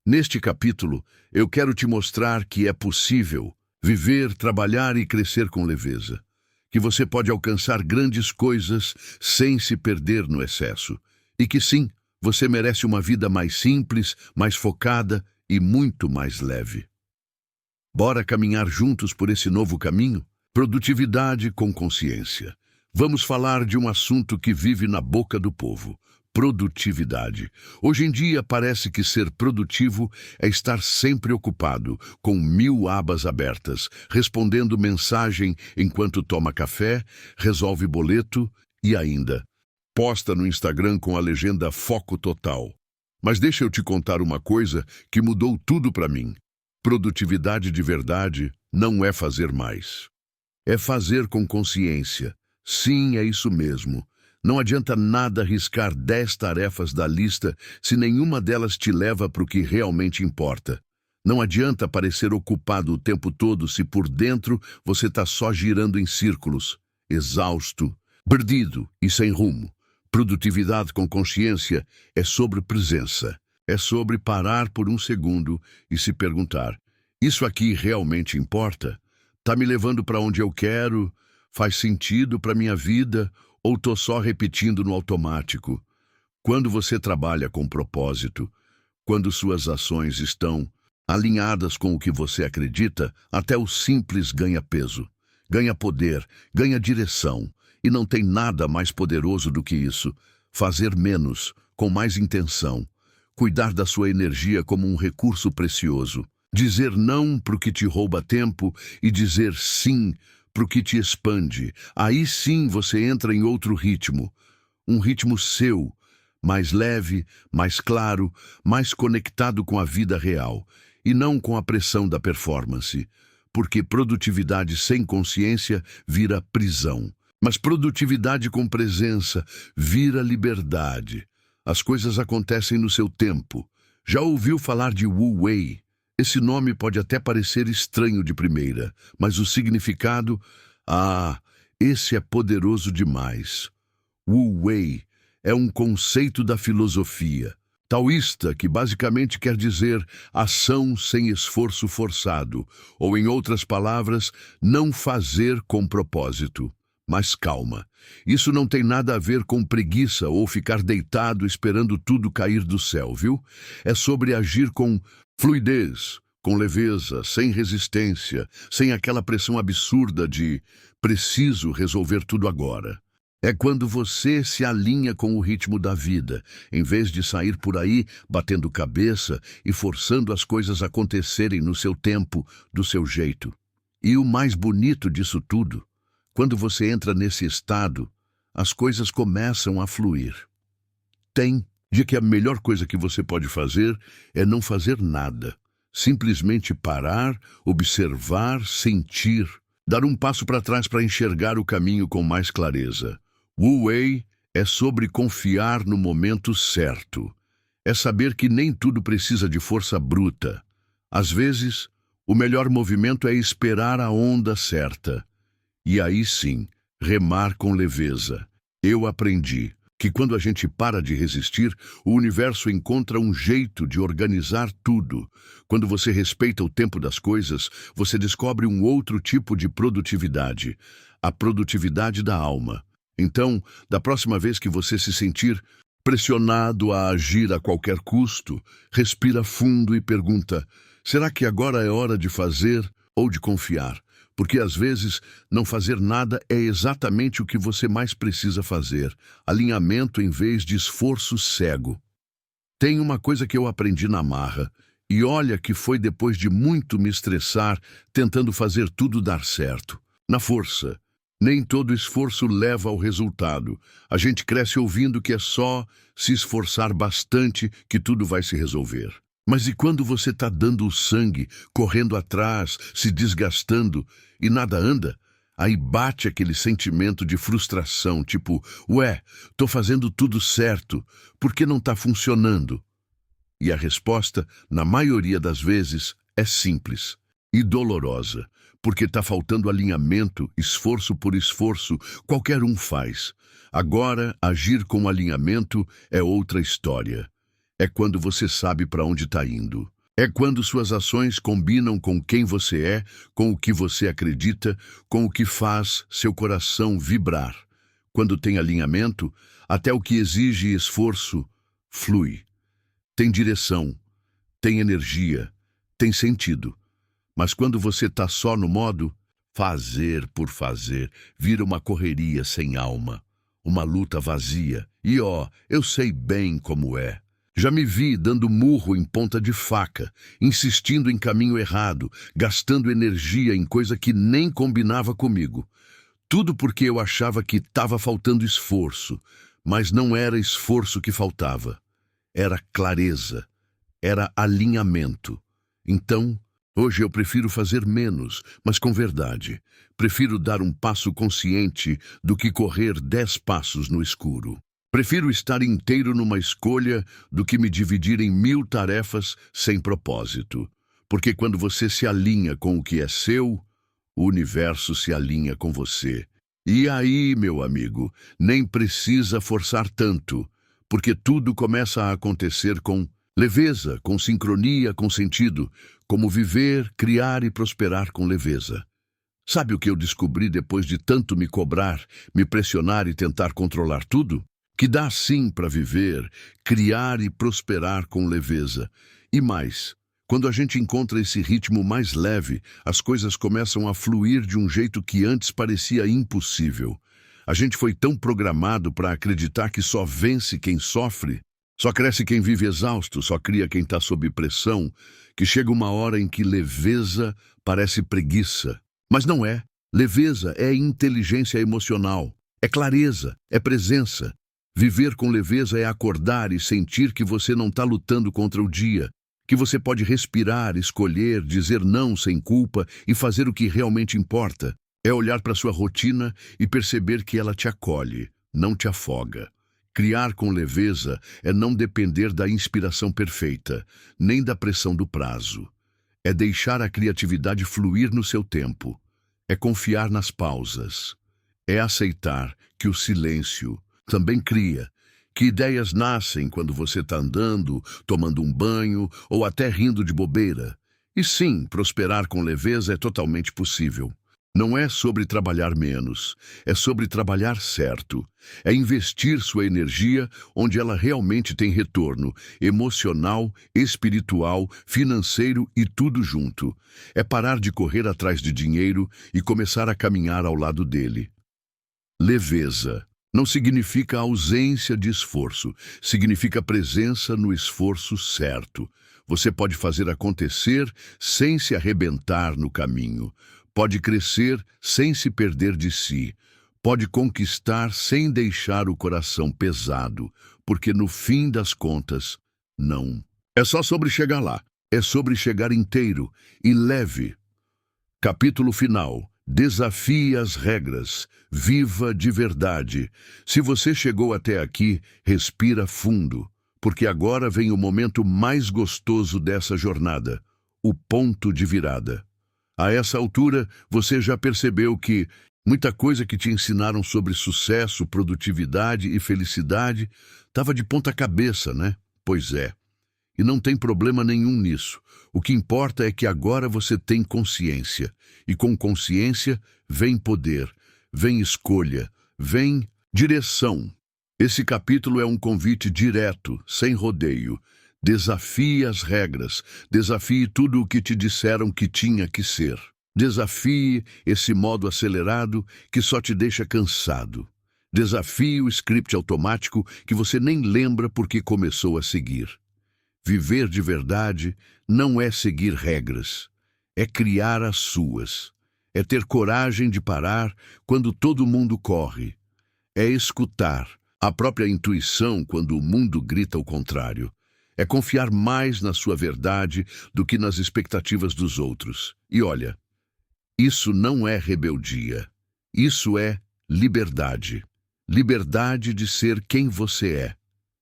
Neste capítulo, eu quero te mostrar que é possível viver, trabalhar e crescer com leveza. Que você pode alcançar grandes coisas sem se perder no excesso. E que sim, você merece uma vida mais simples, mais focada e muito mais leve. Bora caminhar juntos por esse novo caminho? Produtividade com consciência. Vamos falar de um assunto que vive na boca do povo: produtividade. Hoje em dia parece que ser produtivo é estar sempre ocupado, com 1000 abas abertas, respondendo mensagem enquanto toma café, resolve boleto e ainda posta no Instagram com a legenda Foco Total. Mas deixa eu te contar uma coisa que mudou tudo para mim. Produtividade de verdade não é fazer mais. É fazer com consciência. Sim, é isso mesmo. Não adianta nada arriscar 10 tarefas da lista se nenhuma delas te leva para o que realmente importa. Não adianta parecer ocupado o tempo todo se por dentro você está só girando em círculos, exausto, perdido e sem rumo. Produtividade com consciência é sobre presença. É sobre parar por um segundo e se perguntar: isso aqui realmente importa? Tá me levando para onde eu quero? Faz sentido para minha vida? Ou tô só repetindo no automático? Quando você trabalha com propósito, quando suas ações estão alinhadas com o que você acredita, até o simples ganha peso, ganha poder, ganha direção. E não tem nada mais poderoso do que isso: fazer menos, com mais intenção. Cuidar da sua energia como um recurso precioso. Dizer não para o que te rouba tempo e dizer sim para o que te expande. Aí sim você entra em outro ritmo. Um ritmo seu, mais leve, mais claro, mais conectado com a vida real e não com a pressão da performance. Porque produtividade sem consciência vira prisão. Mas produtividade com presença vira liberdade. As coisas acontecem no seu tempo. Já ouviu falar de Wu Wei? Esse nome pode até parecer estranho de primeira, mas o significado, esse é poderoso demais. Wu Wei é um conceito da filosofia taoísta que basicamente quer dizer ação sem esforço forçado, ou em outras palavras, não fazer com propósito. Mas calma, isso não tem nada a ver com preguiça ou ficar deitado esperando tudo cair do céu, viu? É sobre agir com fluidez, com leveza, sem resistência, sem aquela pressão absurda de preciso resolver tudo agora. É quando você se alinha com o ritmo da vida, em vez de sair por aí batendo cabeça e forçando as coisas a acontecerem no seu tempo, do seu jeito. E o mais bonito disso tudo: quando você entra nesse estado, as coisas começam a fluir. Tem de que a melhor coisa que você pode fazer é não fazer nada. Simplesmente parar, observar, sentir, dar um passo para trás para enxergar o caminho com mais clareza. Wu Wei é sobre confiar no momento certo. É saber que nem tudo precisa de força bruta. Às vezes, o melhor movimento é esperar a onda certa. E aí sim, remar com leveza. Eu aprendi que quando a gente para de resistir, o universo encontra um jeito de organizar tudo. Quando você respeita o tempo das coisas, você descobre um outro tipo de produtividade, a produtividade da alma. Então, da próxima vez que você se sentir pressionado a agir a qualquer custo, respira fundo e pergunta: será que agora é hora de fazer ou de confiar? Porque às vezes não fazer nada é exatamente o que você mais precisa fazer. Alinhamento em vez de esforço cego. Tem uma coisa que eu aprendi na marra, e olha que foi depois de muito me estressar tentando fazer tudo dar certo. Na força. Nem todo esforço leva ao resultado. A gente cresce ouvindo que é só se esforçar bastante que tudo vai se resolver. Mas e quando você está dando o sangue, correndo atrás, se desgastando e nada anda? Aí bate aquele sentimento de frustração, tipo: ué, tô fazendo tudo certo, por que não está funcionando? E a resposta, na maioria das vezes, é simples e dolorosa, porque está faltando alinhamento, esforço por esforço, qualquer um faz. Agora, agir com alinhamento é outra história. É quando você sabe para onde está indo. É quando suas ações combinam com quem você é, com o que você acredita, com o que faz seu coração vibrar. Quando tem alinhamento, até o que exige esforço flui. Tem direção, tem energia, tem sentido. Mas quando você está só no modo fazer por fazer, vira uma correria sem alma, uma luta vazia. E eu sei bem como é. Já me vi dando murro em ponta de faca, insistindo em caminho errado, gastando energia em coisa que nem combinava comigo. Tudo porque eu achava que estava faltando esforço, mas não era esforço que faltava. Era clareza, era alinhamento. Então, hoje eu prefiro fazer menos, mas com verdade. Prefiro dar um passo consciente do que correr 10 passos no escuro. Prefiro estar inteiro numa escolha do que me dividir em 1000 tarefas sem propósito. Porque quando você se alinha com o que é seu, o universo se alinha com você. E aí, meu amigo, nem precisa forçar tanto, porque tudo começa a acontecer com leveza, com sincronia, com sentido, como viver, criar e prosperar com leveza. Sabe o que eu descobri depois de tanto me cobrar, me pressionar e tentar controlar tudo? Que dá sim para viver, criar e prosperar com leveza. E mais, quando a gente encontra esse ritmo mais leve, as coisas começam a fluir de um jeito que antes parecia impossível. A gente foi tão programado para acreditar que só vence quem sofre, só cresce quem vive exausto, só cria quem está sob pressão, que chega uma hora em que leveza parece preguiça. Mas não é. Leveza é inteligência emocional, é clareza, é presença. Viver com leveza é acordar e sentir que você não está lutando contra o dia, que você pode respirar, escolher, dizer não sem culpa e fazer o que realmente importa. É olhar para sua rotina e perceber que ela te acolhe, não te afoga. Criar com leveza é não depender da inspiração perfeita, nem da pressão do prazo. É deixar a criatividade fluir no seu tempo. É confiar nas pausas. É aceitar que o silêncio também cria, que ideias nascem quando você está andando, tomando um banho ou até rindo de bobeira. E sim, prosperar com leveza é totalmente possível. Não é sobre trabalhar menos, é sobre trabalhar certo. É investir sua energia onde ela realmente tem retorno, emocional, espiritual, financeiro e tudo junto. É parar de correr atrás de dinheiro e começar a caminhar ao lado dele. Leveza não significa ausência de esforço, significa presença no esforço certo. Você pode fazer acontecer sem se arrebentar no caminho. Pode crescer sem se perder de si. Pode conquistar sem deixar o coração pesado, porque no fim das contas, não. É só sobre chegar lá. É sobre chegar inteiro e leve. Capítulo final. Desafie as regras. Viva de verdade. Se você chegou até aqui, respira fundo, porque agora vem o momento mais gostoso dessa jornada, o ponto de virada. A essa altura, você já percebeu que muita coisa que te ensinaram sobre sucesso, produtividade e felicidade estava de ponta cabeça, né? Pois é. E não tem problema nenhum nisso. O que importa é que agora você tem consciência. E com consciência vem poder, vem escolha, vem direção. Esse capítulo é um convite direto, sem rodeio. Desafie as regras, desafie tudo o que te disseram que tinha que ser. Desafie esse modo acelerado que só te deixa cansado. Desafie o script automático que você nem lembra porque começou a seguir. Viver de verdade não é seguir regras, é criar as suas. É ter coragem de parar quando todo mundo corre. É escutar a própria intuição quando o mundo grita o contrário. É confiar mais na sua verdade do que nas expectativas dos outros. E olha, isso não é rebeldia. Isso é liberdade. Liberdade de ser quem você é,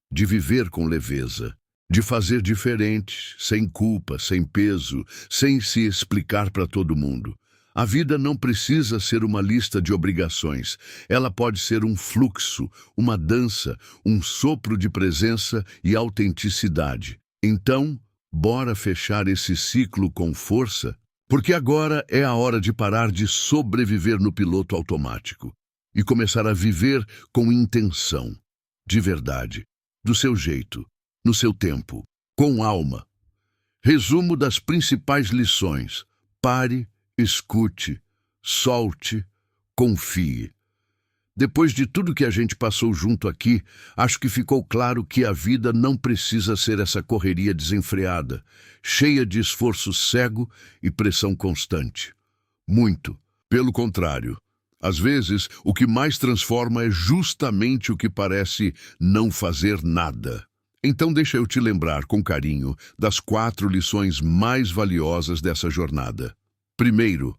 de viver com leveza, de fazer diferente, sem culpa, sem peso, sem se explicar para todo mundo. A vida não precisa ser uma lista de obrigações. Ela pode ser um fluxo, uma dança, um sopro de presença e autenticidade. Então, bora fechar esse ciclo com força, porque agora é a hora de parar de sobreviver no piloto automático e começar a viver com intenção, de verdade, do seu jeito, no seu tempo, com alma. Resumo das principais lições: pare, escute, solte, confie. Depois de tudo que a gente passou junto aqui, acho que ficou claro que a vida não precisa ser essa correria desenfreada, cheia de esforço cego e pressão constante. Muito. Pelo contrário. Às vezes, o que mais transforma é justamente o que parece não fazer nada. Então deixa eu te lembrar com carinho das 4 lições mais valiosas dessa jornada. Primeiro,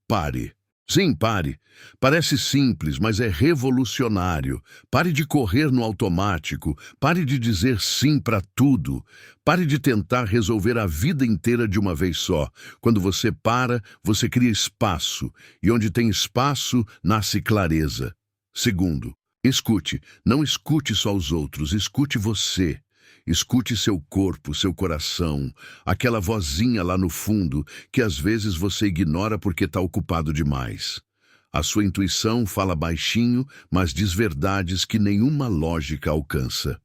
pare. Sim, pare. Parece simples, mas é revolucionário. Pare de correr no automático. Pare de dizer sim para tudo. Pare de tentar resolver a vida inteira de uma vez só. Quando você para, você cria espaço. E onde tem espaço, nasce clareza. Segundo, escute. Não escute só os outros, escute você. Escute seu corpo, seu coração, aquela vozinha lá no fundo que às vezes você ignora porque está ocupado demais. A sua intuição fala baixinho, mas diz verdades que nenhuma lógica alcança.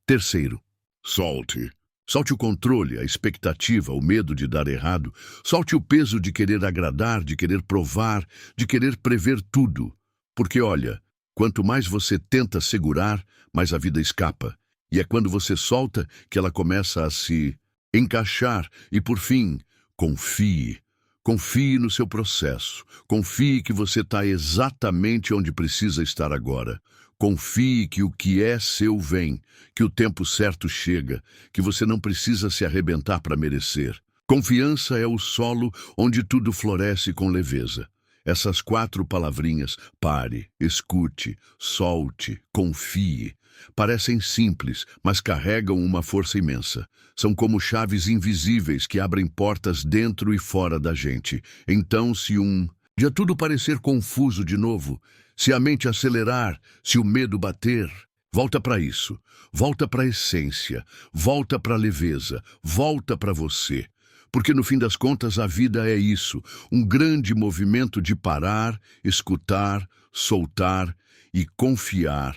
Terceiro, solte. Solte o controle, a expectativa, o medo de dar errado. Solte o peso de querer agradar, de querer provar, de querer prever tudo. Porque, olha, quanto mais você tenta segurar, mais a vida escapa. E é quando você solta que ela começa a se encaixar e, por fim, confie. Confie no seu processo. Confie que você está exatamente onde precisa estar agora. Confie que o que é seu vem, que o tempo certo chega, que você não precisa se arrebentar para merecer. Confiança é o solo onde tudo floresce com leveza. Essas 4 palavrinhas, pare, escute, solte, confie, parecem simples, mas carregam uma força imensa. São como chaves invisíveis que abrem portas dentro e fora da gente. Então, se um dia tudo parecer confuso de novo, se a mente acelerar, se o medo bater, volta para isso. Volta para a essência, volta para a leveza, volta para você. Porque no fim das contas a vida é isso, um grande movimento de parar, escutar, soltar e confiar.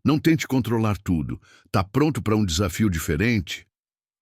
Não tente controlar tudo. Tá pronto para um desafio diferente?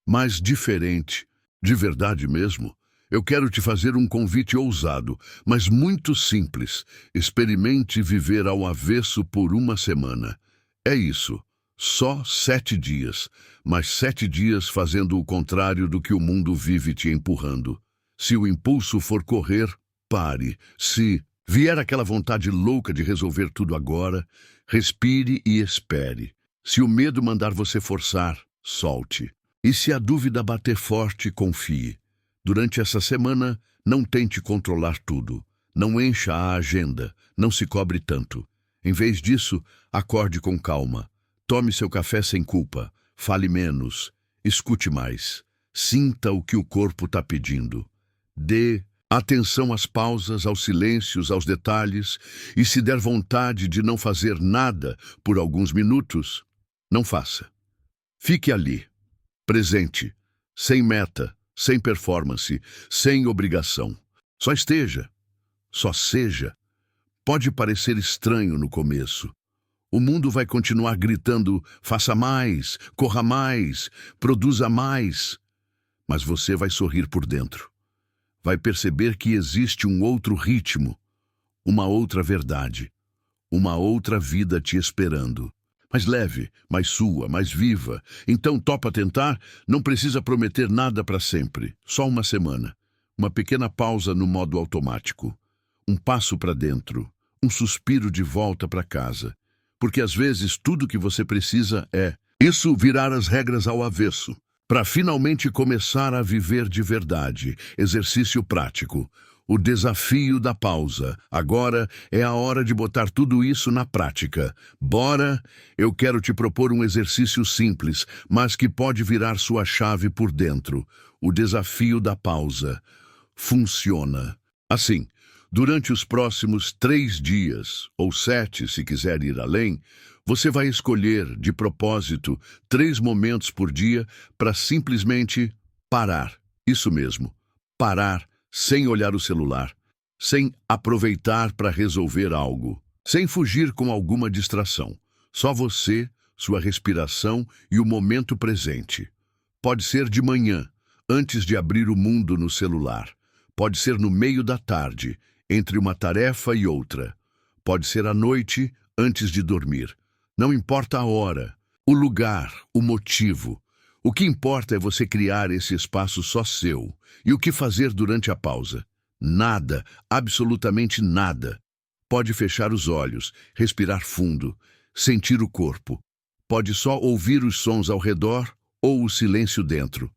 Mas diferente, de verdade mesmo? Eu quero te fazer um convite ousado, mas muito simples. Experimente viver ao avesso por uma semana. É isso. Só 7 dias, mas 7 dias fazendo o contrário do que o mundo vive te empurrando. Se o impulso for correr, pare. Se vier aquela vontade louca de resolver tudo agora, respire e espere. Se o medo mandar você forçar, solte. E se a dúvida bater forte, confie. Durante essa semana, não tente controlar tudo. Não encha a agenda, não se cobre tanto. Em vez disso, acorde com calma. Tome seu café sem culpa, fale menos, escute mais, sinta o que o corpo está pedindo. Dê atenção às pausas, aos silêncios, aos detalhes, e se der vontade de não fazer nada por alguns minutos, não faça. Fique ali, presente, sem meta, sem performance, sem obrigação. Só esteja, só seja. Pode parecer estranho no começo. O mundo vai continuar gritando, faça mais, corra mais, produza mais. Mas você vai sorrir por dentro. Vai perceber que existe um outro ritmo, uma outra verdade, uma outra vida te esperando. Mais leve, mais sua, mais viva. Então topa tentar, não precisa prometer nada para sempre. Só uma semana. Uma pequena pausa no modo automático. Um passo para dentro. Um suspiro de volta para casa. Porque às vezes tudo que você precisa é isso, virar as regras ao avesso, para finalmente começar a viver de verdade. Exercício prático. O desafio da pausa. Agora é a hora de botar tudo isso na prática. Bora! Eu quero te propor um exercício simples, mas que pode virar sua chave por dentro. O desafio da pausa. Funciona. Assim, durante os próximos 3 dias, ou 7, se quiser ir além, você vai escolher, de propósito, 3 momentos por dia para simplesmente parar. Isso mesmo, parar sem olhar o celular, sem aproveitar para resolver algo, sem fugir com alguma distração. Só você, sua respiração e o momento presente. Pode ser de manhã, antes de abrir o mundo no celular. Pode ser no meio da tarde, entre uma tarefa e outra. Pode ser à noite, antes de dormir. Não importa a hora, o lugar, o motivo. O que importa é você criar esse espaço só seu. E o que fazer durante a pausa? Nada, absolutamente nada. Pode fechar os olhos, respirar fundo, sentir o corpo. Pode só ouvir os sons ao redor ou o silêncio dentro.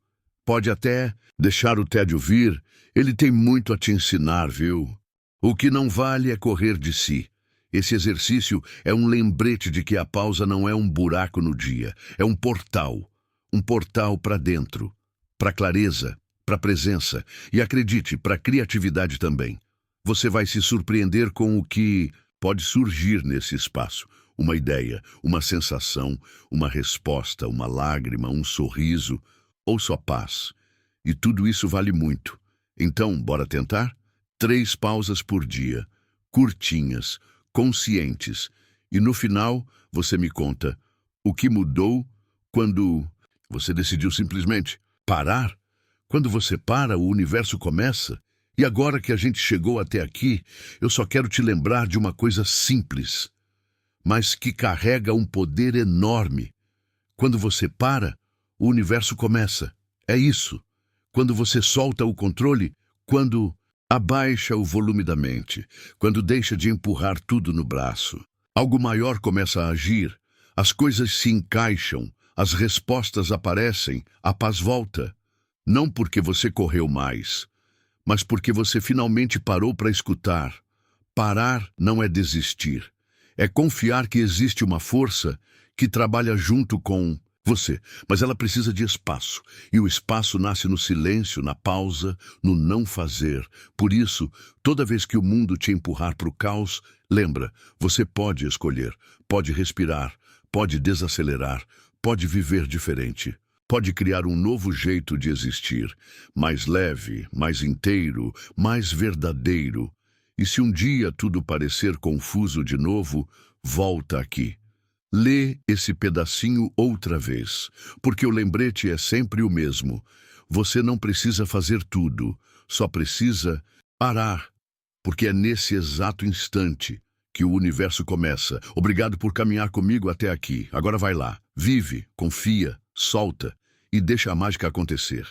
Pode até deixar o tédio vir, ele tem muito a te ensinar, viu? O que não vale é correr de si. Esse exercício é um lembrete de que a pausa não é um buraco no dia, é um portal. Um portal para dentro, para clareza, para presença e, acredite, para criatividade também. Você vai se surpreender com o que pode surgir nesse espaço. Uma ideia, uma sensação, uma resposta, uma lágrima, um sorriso ou só paz. E tudo isso vale muito. Então, bora tentar? 3 pausas por dia, curtinhas, conscientes. E no final, você me conta o que mudou quando você decidiu simplesmente parar. Quando você para, o universo começa. E agora que a gente chegou até aqui, eu só quero te lembrar de uma coisa simples, mas que carrega um poder enorme. Quando você para, o universo começa. É isso. Quando você solta o controle, quando abaixa o volume da mente, quando deixa de empurrar tudo no braço, algo maior começa a agir, as coisas se encaixam, as respostas aparecem, a paz volta. Não porque você correu mais, mas porque você finalmente parou para escutar. Parar não é desistir. É confiar que existe uma força que trabalha junto com você, mas ela precisa de espaço. E o espaço nasce no silêncio, na pausa, no não fazer. Por isso, toda vez que o mundo te empurrar para o caos, lembra, você pode escolher, pode respirar, pode desacelerar, pode viver diferente. Pode criar um novo jeito de existir, mais leve, mais inteiro, mais verdadeiro. E se um dia tudo parecer confuso de novo, volta aqui. Lê esse pedacinho outra vez, porque o lembrete é sempre o mesmo. Você não precisa fazer tudo, só precisa parar, porque é nesse exato instante que o universo começa. Obrigado por caminhar comigo até aqui. Agora vai lá, vive, confia, solta e deixa a mágica acontecer.